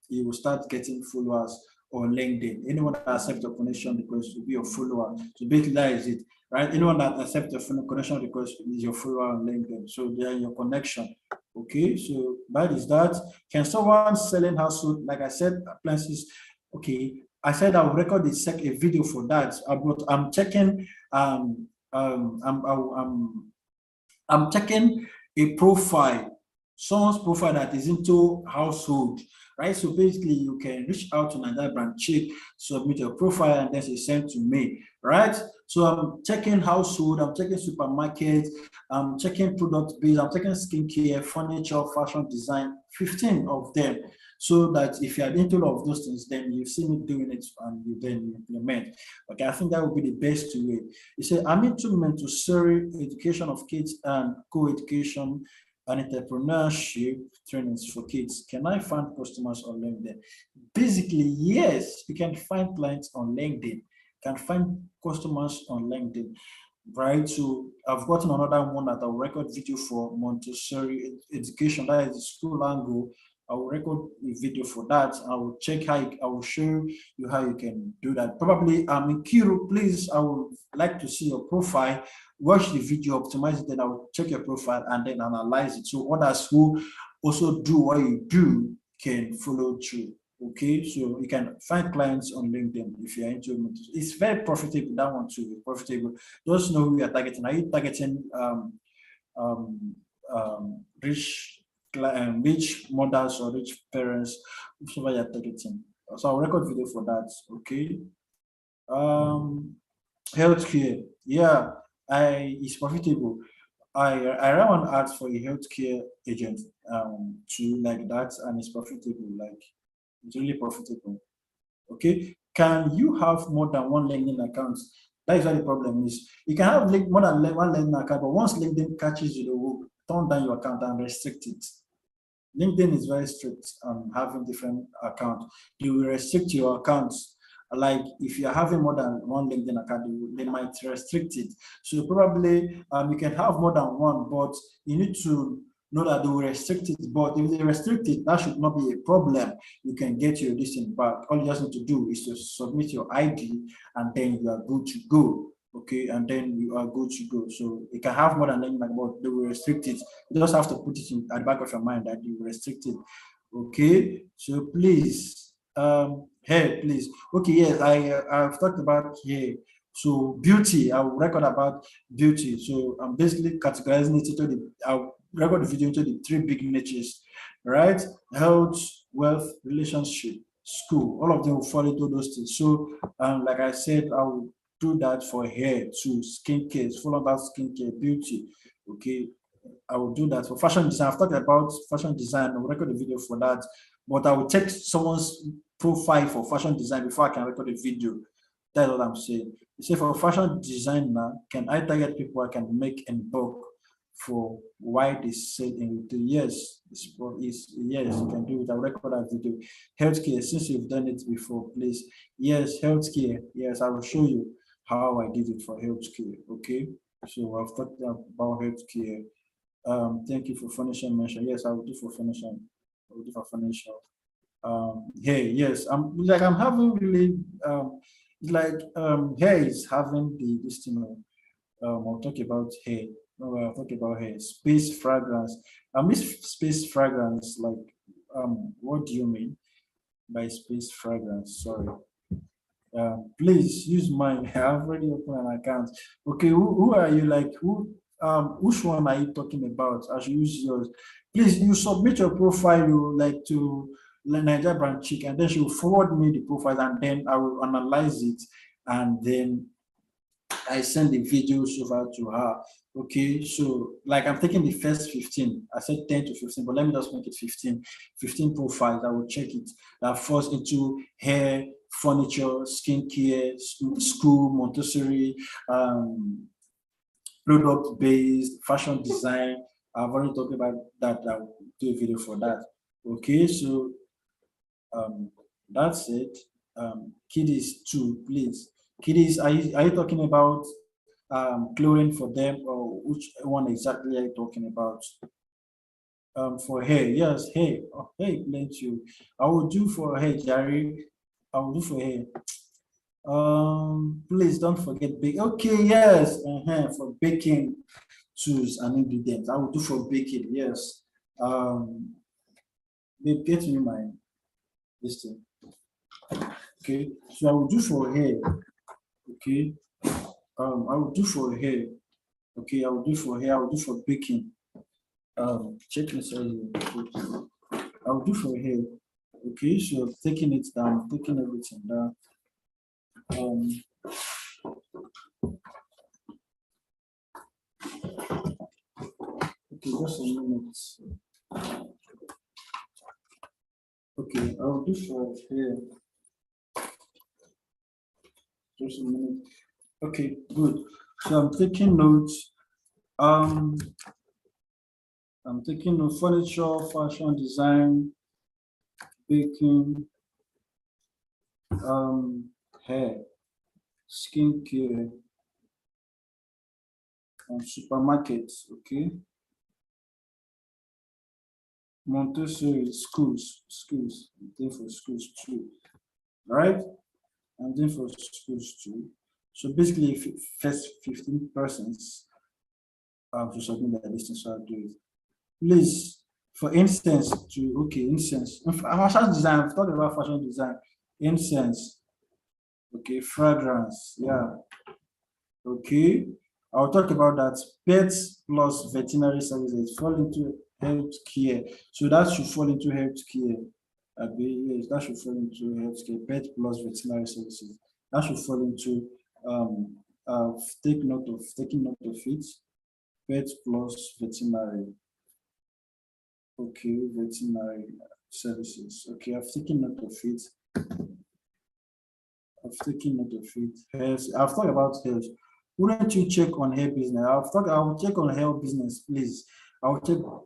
you will start getting followers on LinkedIn. Anyone that accepts a connection request will be your follower. So basically that is it, right? Anyone that accepts a connection request is your follower on LinkedIn. So they are your connection. Okay, so that is that. Can someone selling household, like I said, appliances? Okay, I said I'll record a video for that. I'm checking. I'm checking a profile someone's profile that is into household, right? So basically, you can reach out to Nigeria Brand Chic, submit your profile, and then you send to me, right? So I'm checking household, I'm checking supermarkets, I'm checking product base, I'm checking skincare, furniture, fashion design, 15 of them. So that if you are into all of those things, then you see me doing it and you then implement. Okay, I think that would be the best way. You say, I'm into Montessori education of kids and co-education and entrepreneurship trainings for kids. Can I find customers on LinkedIn? Basically, yes, you can find clients on LinkedIn, can find customers on LinkedIn, right? So I've gotten another one that I'll record video for Montessori education, that is the school angle. I will record a video for that. I will check I will show you how you can do that. Probably in Kiru, please, I would like to see your profile, watch the video, optimize it, then I will check your profile and then analyze it. So others who also do what you do can follow through. Okay, so you can find clients on LinkedIn if you're into it. It's very profitable. That one too, profitable. Just know who you're targeting. Are you targeting um, rich rich mothers or rich parents, whoever you're targeting? So I'll record video for that. Okay. Healthcare. Yeah, it's profitable. I ran one ad for a healthcare agent to like that, and it's profitable. Like it's really profitable. Okay. Can you have more than one LinkedIn account? That is what the problem is. You can have more than one LinkedIn account, but once LinkedIn catches you, they will turn down your account and restrict it. LinkedIn is very strict on having different accounts. They will restrict your accounts. Like if you're having more than one LinkedIn account, they might restrict it. So probably you can have more than one, but you need to know that they will restrict it. But if they restrict it, that should not be a problem. You can get your listing back. All you just need to do is to submit your ID and then you are good to go. Okay, and then you are good to go. So you can have more than LinkedIn, but they will restrict it. You just have to put it at the back of your mind that you restrict it. Okay, so please, hair, please. Okay, yes, I've talked about hair. So beauty, I will record about beauty. So I'm basically categorizing it into I'll record the video into the three big niches, right? Health, wealth, relationship, school. All of them will fall into those things. So, like I said, I will do that for hair too, skincare, follow about skincare, beauty. Okay, I will do that for fashion design. I've talked about fashion design. I'll record a video for that, but I will check someone's profile for fashion design before I can record a video. That's what I'm saying. You say for fashion designer, can I target people I can make in bulk for why they said in the yes, yes, you can do it. I'll record that video. Healthcare, since you've done it before, please. Yes, healthcare. Yes, I will show you how I did it for healthcare. Okay, so I've talked about healthcare. Thank you for financial mention. Yes, I will do for financial. I will do for financial. Hey, yes, I'm having really hair is having this thing. I'll talk about hair. No, I'll talk about hair. Space fragrance. I miss space fragrance. Like, what do you mean by space fragrance? Sorry. Please use mine. I've already opened an account. Okay, who are you? Like, which one are you talking about? I should use yours. Please, you submit your profile, you like to Nigeria Brand Chic, and then she will forward me the profile, and then I will analyze it, and then I send the videos over to her. Okay, so like I'm taking the first 15. I said 10 to 15, but let me just make it 15. 15 profiles. I will check it. That falls into hair, furniture, skincare, school, Montessori, product-based, fashion design. I've already talked about that. I'll do a video for that. Okay, so that's it. Kiddies too, please. Kiddies, are you talking about clothing for them, or which one exactly are you talking about? For hair, yes, hair. Oh, hey, plenty. I will do for hair, Jerry. I will do for hair. Please don't forget bake. Okay, yes, for baking tools and ingredients. I will do for baking, yes. Babe, get me my this thing. Okay, so I will do for hair. Okay, I will do for hair. Okay, I will do for hair. I will do for baking. check inside here. I'll do for here. Okay, so taking it down, taking everything down. Okay, just a minute. Okay, I'll do for here. Just a minute. Okay, good. So I'm taking notes. I'm taking notes: furniture, fashion design, baking, hair, skincare, and supermarkets. Okay. Montessori schools, I'm doing for schools too, right? I'm doing for schools too. So basically, first 15 persons to submit the listing, so I'll do it. Please, for instance, incense, fashion design. I've talked about fashion design, incense, okay, fragrance, yeah, okay. I'll talk about that. Pets plus veterinary services fall into healthcare, so that should fall into healthcare. Yes, that should fall into healthcare. Pet plus veterinary services. That should fall into taking note of it. Pet plus veterinary. Okay, veterinary services. Okay, I've taken note of it. Health. I've talked about health. Wouldn't you check on hair business? I will check on hair business, please. I will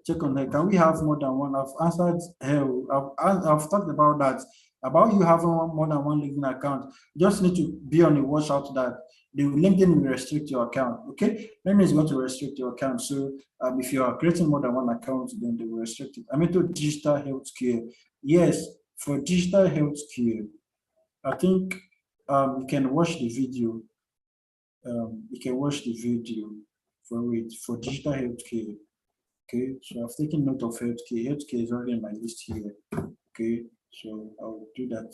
check on hair. Can we have more than one? I've answered hair. I've talked about that. About you having more than one LinkedIn account. You just need to be on the watch out that the LinkedIn will restrict your account. Okay, LinkedIn is going to restrict your account. So if you are creating more than one account, then they will restrict it. I'm into digital healthcare. Yes, for digital healthcare, I think you can watch the video. You can watch the video for it for digital healthcare. Okay, so I've taken note of healthcare. Healthcare is already on my list here. Okay, so I'll do that.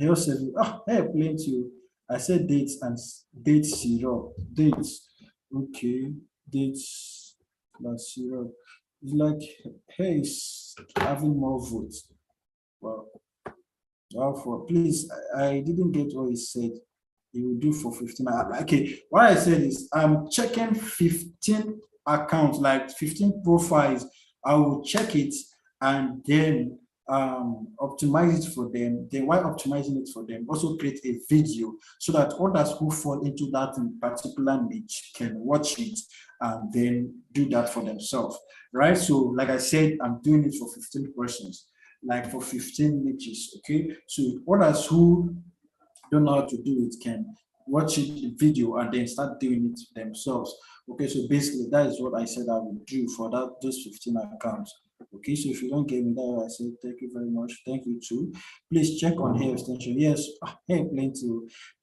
Health service. Hey, plenty. I said dates and date syrup. Dates. Okay, dates plus syrup. It's like, hey, it's having more votes. Well, for please, I didn't get what he said. He will do for 15. Okay, what I said is I'm checking 15 accounts, like 15 profiles. I will check it and then optimize it for them. Then while optimizing it for them, also create a video so that others who fall into that particular niche can watch it and then do that for themselves, right? So like I said, I'm doing it for 15 persons, like for 15 niches, okay? So others who don't know how to do it can watch it the video and then start doing it themselves. Okay, so basically that is what I said I would do for those 15 accounts. Okay, so if you don't get me that, I said thank you very much. Thank you too. Please check on hair extension. Yes, hair plenty.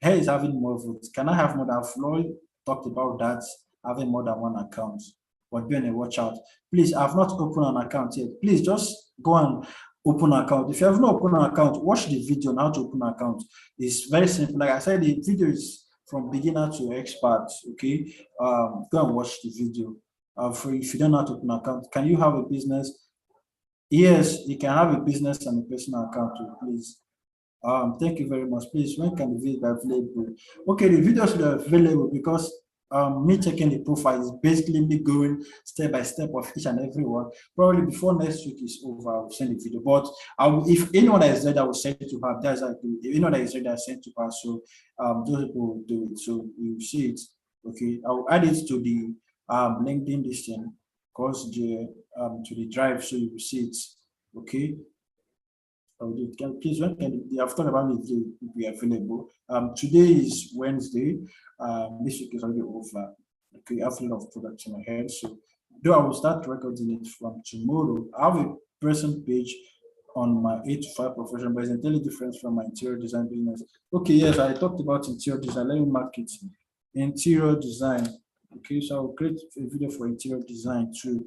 Hair is having more votes. Can I have more than Floyd talked about that? Having more than one account. But be on a watch out. Please, I've not opened an account yet. Please just go and open an account. If you have not opened an account, watch the video on how to open an account. It's very simple. Like I said, the video is from beginner to expert. Okay, go and watch the video. If you don't know how to open an account, can you have a business? Yes, you can have a business and a personal account too, please. Thank you very much. Please, when can the video be available? Okay, the video should be available because me checking the profile is basically me going step by step of each and every one. Probably before next week is over, I'll send the video. But if anyone that is there, I will send it to her. That's like if anyone that is there, I send to her. So those people will do it. So you see it. Okay, I will add it to the LinkedIn listing, cause the to the drive, so you will see it. Okay. Please, when can the after about it will be available? Today is Wednesday. This week is already over. Okay, I have a lot of products in my head. So though I will start recording it from tomorrow, I have a person page on my 8 to 5 profession, but it's entirely different from my interior design business. Okay, yes, I talked about interior design. Let me mark it. Interior design. Okay, so I'll create a video for interior design too.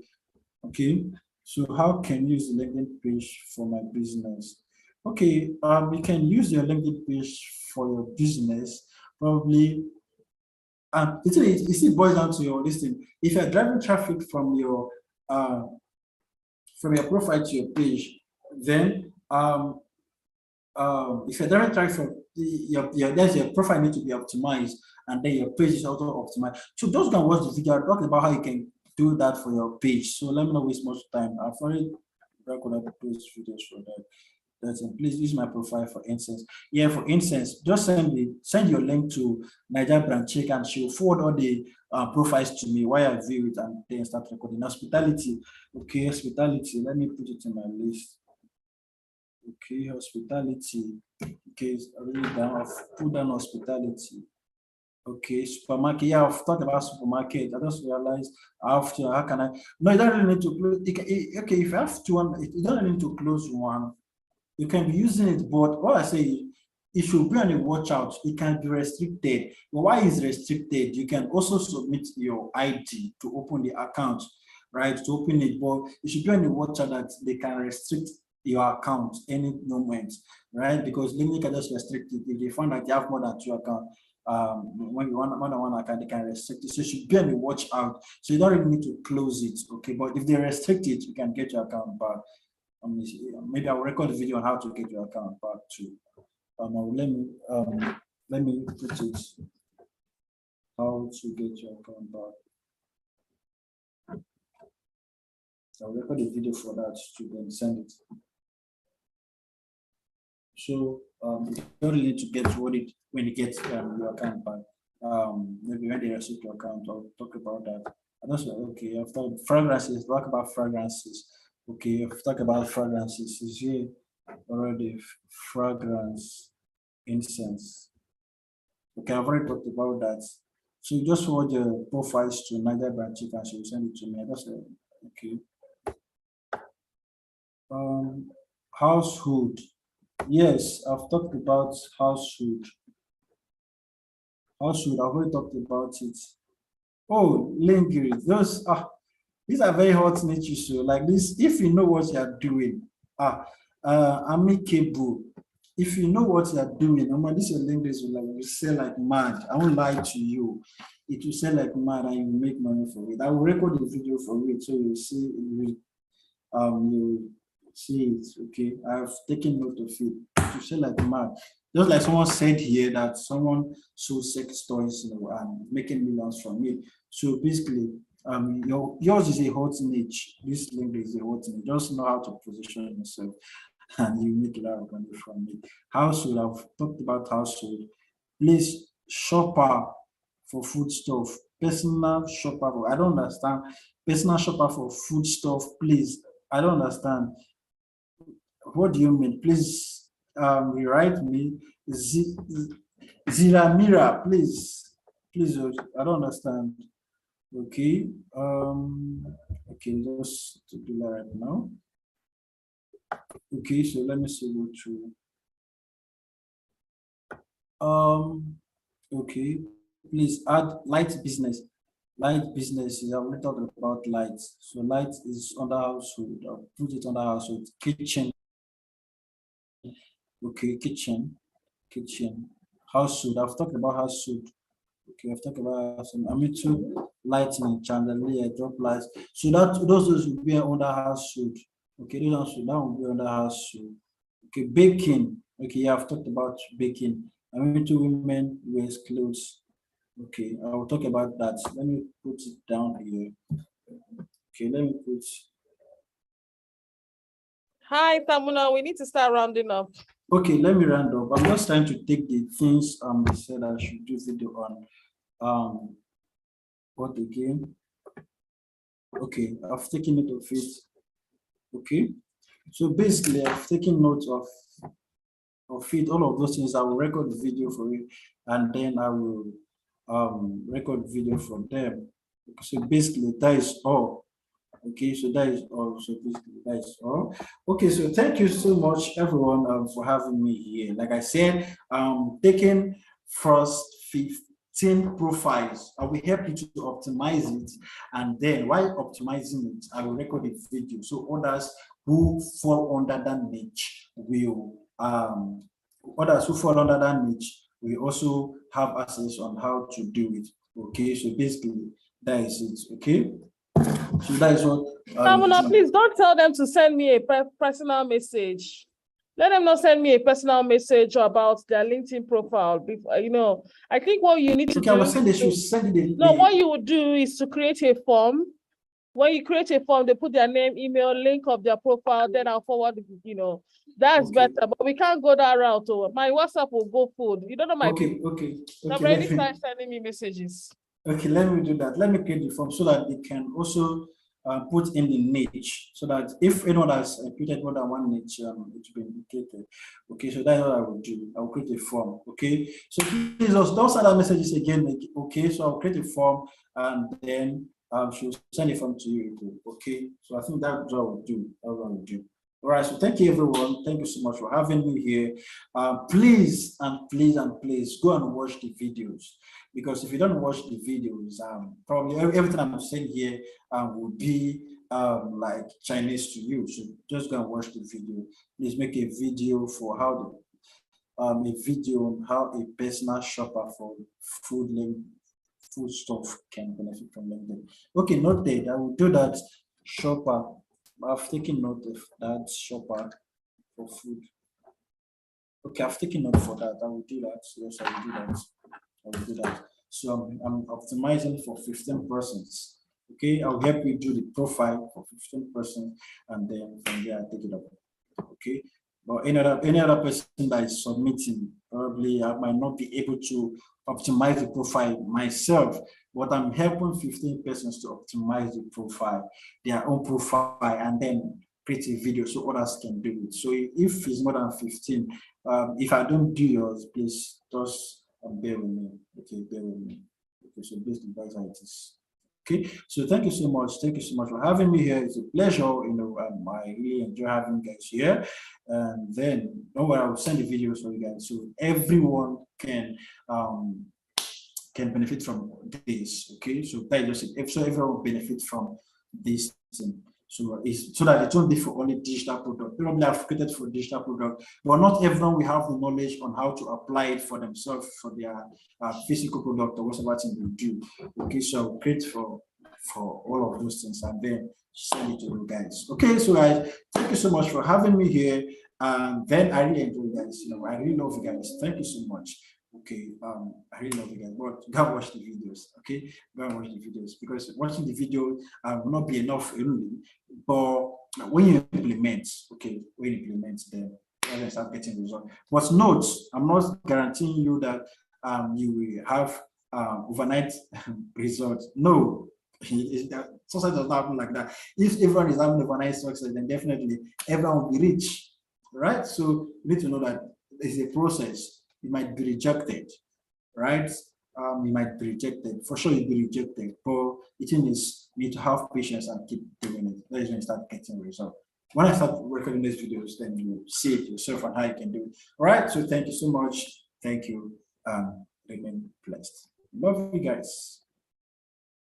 Okay, so how can you use the LinkedIn page for my business? Okay, you can use your LinkedIn page for your business, probably. And it boils down to your listing. If you're driving traffic from your from your profile to your page, then if you're trying for there's your profile need to be optimized, and then your page is also optimized. So those can watch the video. I talked about how you can do that for your page. So let me not waste much time. I've already recorded those videos for that. Please use my profile for instance. Yeah, for instance, just send your link to Niger Brand Check, and she'll forward all the profiles to me while I view it and then start recording. Hospitality. Okay, hospitality. Let me put it in my list. Okay, hospitality. Okay, it's already down. I've put down hospitality. Okay, supermarket. Yeah, I've talked about supermarket. I just realized I have to. How can I? No, you don't really need to close. Okay, if you have two, you don't need to close one. You can be using it, but what I say, it should be on a watch out. It can be restricted. But why is restricted? You can also submit your ID to open the account, right? To open it, but it should be on a watch out that they can restrict your account any moment, right? Because LinkedIn can just restrict it if they find that you have more than two accounts. When you want more than one account, they can restrict it. So you should be on the watch out. So you don't really need to close it, okay? But if they restrict it, you can get your account back. Maybe I'll record a video on how to get your account back too. Let me put it how to get your account back. I'll record a video for that to then send it. So you don't really need to get worried when you get your account back. Maybe when they restrict your account, I'll talk about that. And also, okay, after fragrances, talk about fragrances. Okay, I've talked about fragrances. Is here already fragrance incense? Okay, I've already talked about that. So you just forward your profiles to Niger Brand Check, and she will send it to me. That's okay. Household. Yes, I've talked about household. Household, I've already talked about it. Oh, lingerie. These are very hot niches. So like this, if you know what you are doing, amicable. If you know what you are doing, this your lingerie will sell like mad. I won't lie to you. It will sell like mad, and you will make money for it. I will record the video for it, so you'll see. You see it. Okay, I've taken note of it. To sell like mad. Just like someone said here that someone sold sex toys, and making millions from it. So basically, yours is a hot niche. This link is a hot niche. Just know how to position yourself, and you make a lot of money from it. Household, I've talked about household. Please, shopper for food stuff. Personal shopper for, I don't understand. Personal shopper for food stuff, please. I don't understand. What do you mean? Please rewrite me. Ziramira, please. Please, I don't understand. Okay. Okay, just to do that right now. Okay, so let me see what to okay. Please add light business. Light business is already talked about light. So light is under household. I'll put it under household. Kitchen. Okay, kitchen. Household. I've talked about household. Okay, I've talked about some amateur lighting, chandelier, drop lights. So those will be under household. Okay, that will be under household. Okay, baking. Okay, yeah, I've talked about baking. Amateur women wears clothes. Okay, I will talk about that. Let me put it down here. Okay, let me put. Hi, Tamuna. We need to start rounding up. Okay, let me round up. I'm just trying to take the things they said I should do video on. What again? Okay, I've taken note of it. Okay, so basically I've taken note of it. All of those things. I will record the video for it, and then I will record video for them. So basically that is all. Okay, so that is all. So basically that is all. Okay, so thank you so much everyone for having me here. Like I said, taking first 15 profiles. I will help you to optimize it, and then while optimizing it, I will record a video so others who fall under that niche will also have access on how to do it. Okay, so basically that is it. Okay. So that is what. Tamuna, please don't tell them to send me a personal message. Let them not send me a personal message about their LinkedIn profile. Before, I think what you need to do. I was saying they should send it. No, what you would do is to create a form. When you create a form, they put their name, email, link of their profile, then I'll forward, that's better. But we can't go that route. My WhatsApp will go full. You don't know my people. Okay. I'm ready to start sending me messages. Okay, let me do that. Let me create the form so that they can also put in the niche, so that if anyone has created more than one niche, it will be indicated. Okay, so that's what I will do. I will create a form. Okay, so please don't send out messages again. Okay, so I'll create a form and then she'll send a form to you. Okay, so I think that's what I will do. That's what I will do. All right, so thank you everyone. Thank you so much for having me here. Please go and watch the videos, because if you don't watch the videos, probably everything I'm saying here will be like Chinese to you. So just go and watch the video. Please make a video for how a video on how a personal shopper for food stuff can benefit from LinkedIn. Okay, noted. I will do that. Shopper. I've taken note of that. Shopper for food. Okay, I've taken note for that. I will do that. Yes, I will do that. So I'm optimizing for 15 persons. Okay, I'll help you do the profile for 15 persons, and then from there I take it up. Okay, but any other person that is submitting, probably I might not be able to optimize the profile myself, but I'm helping 15 persons to optimize the profile, their own profile, and then create a video so others can do it. So if it's more than 15, if I don't do yours, please just bear with me. Okay, bear with me. Okay, so this device how it is. Okay, so thank you so much. Thank you so much for having me here. It's a pleasure. I really enjoy having you guys here. And then, don't worry, I will send the videos for you guys so everyone can benefit from this. Okay, so that is just it. So everyone benefits from this thing. So that it won't be for only digital product. Probably I've created for digital product, but not everyone will have the knowledge on how to apply it for themselves for their physical product or whatever thing they do. Okay, so I'll create for all of those things and then send it to you guys. Okay, so guys, thank you so much for having me here. And then I really enjoy you guys. I really love you guys. Thank you so much. Okay, I really love you guys, but go watch the videos. Okay, go and watch the videos, because watching the video will not be enough only, but when you implement, then you will start getting results. But note, I'm not guaranteeing you that you will have overnight results. No, society does not happen like that. If everyone is having overnight success, then definitely everyone will be rich, right? So you need to know that it's a process. You might be rejected, right? You might be rejected. For sure, you'll be rejected. But the thing is, you need to have patience and keep doing it. That is when you start getting results. When I start recording these videos, then you see it yourself and how you can do it. All right. So thank you so much. Thank you. Remain blessed. Love you guys.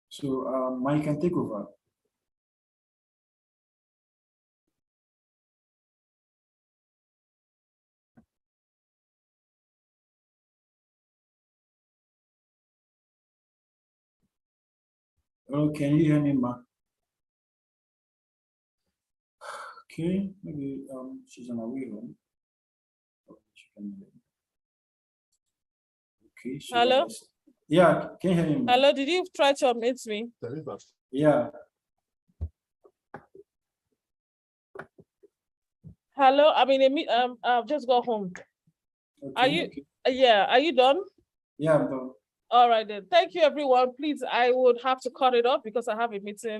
So Mike can take over. Oh, can you hear me, Ma? Okay, maybe she's on her way home. Okay. So hello? Yeah, can you hear me? Hello, did you try to unmute me? Yeah. Hello, I've just got home. Okay, are you, are you done? Yeah, I'm done. All right then. Thank you, everyone. Please, I would have to cut it off because I have a meeting.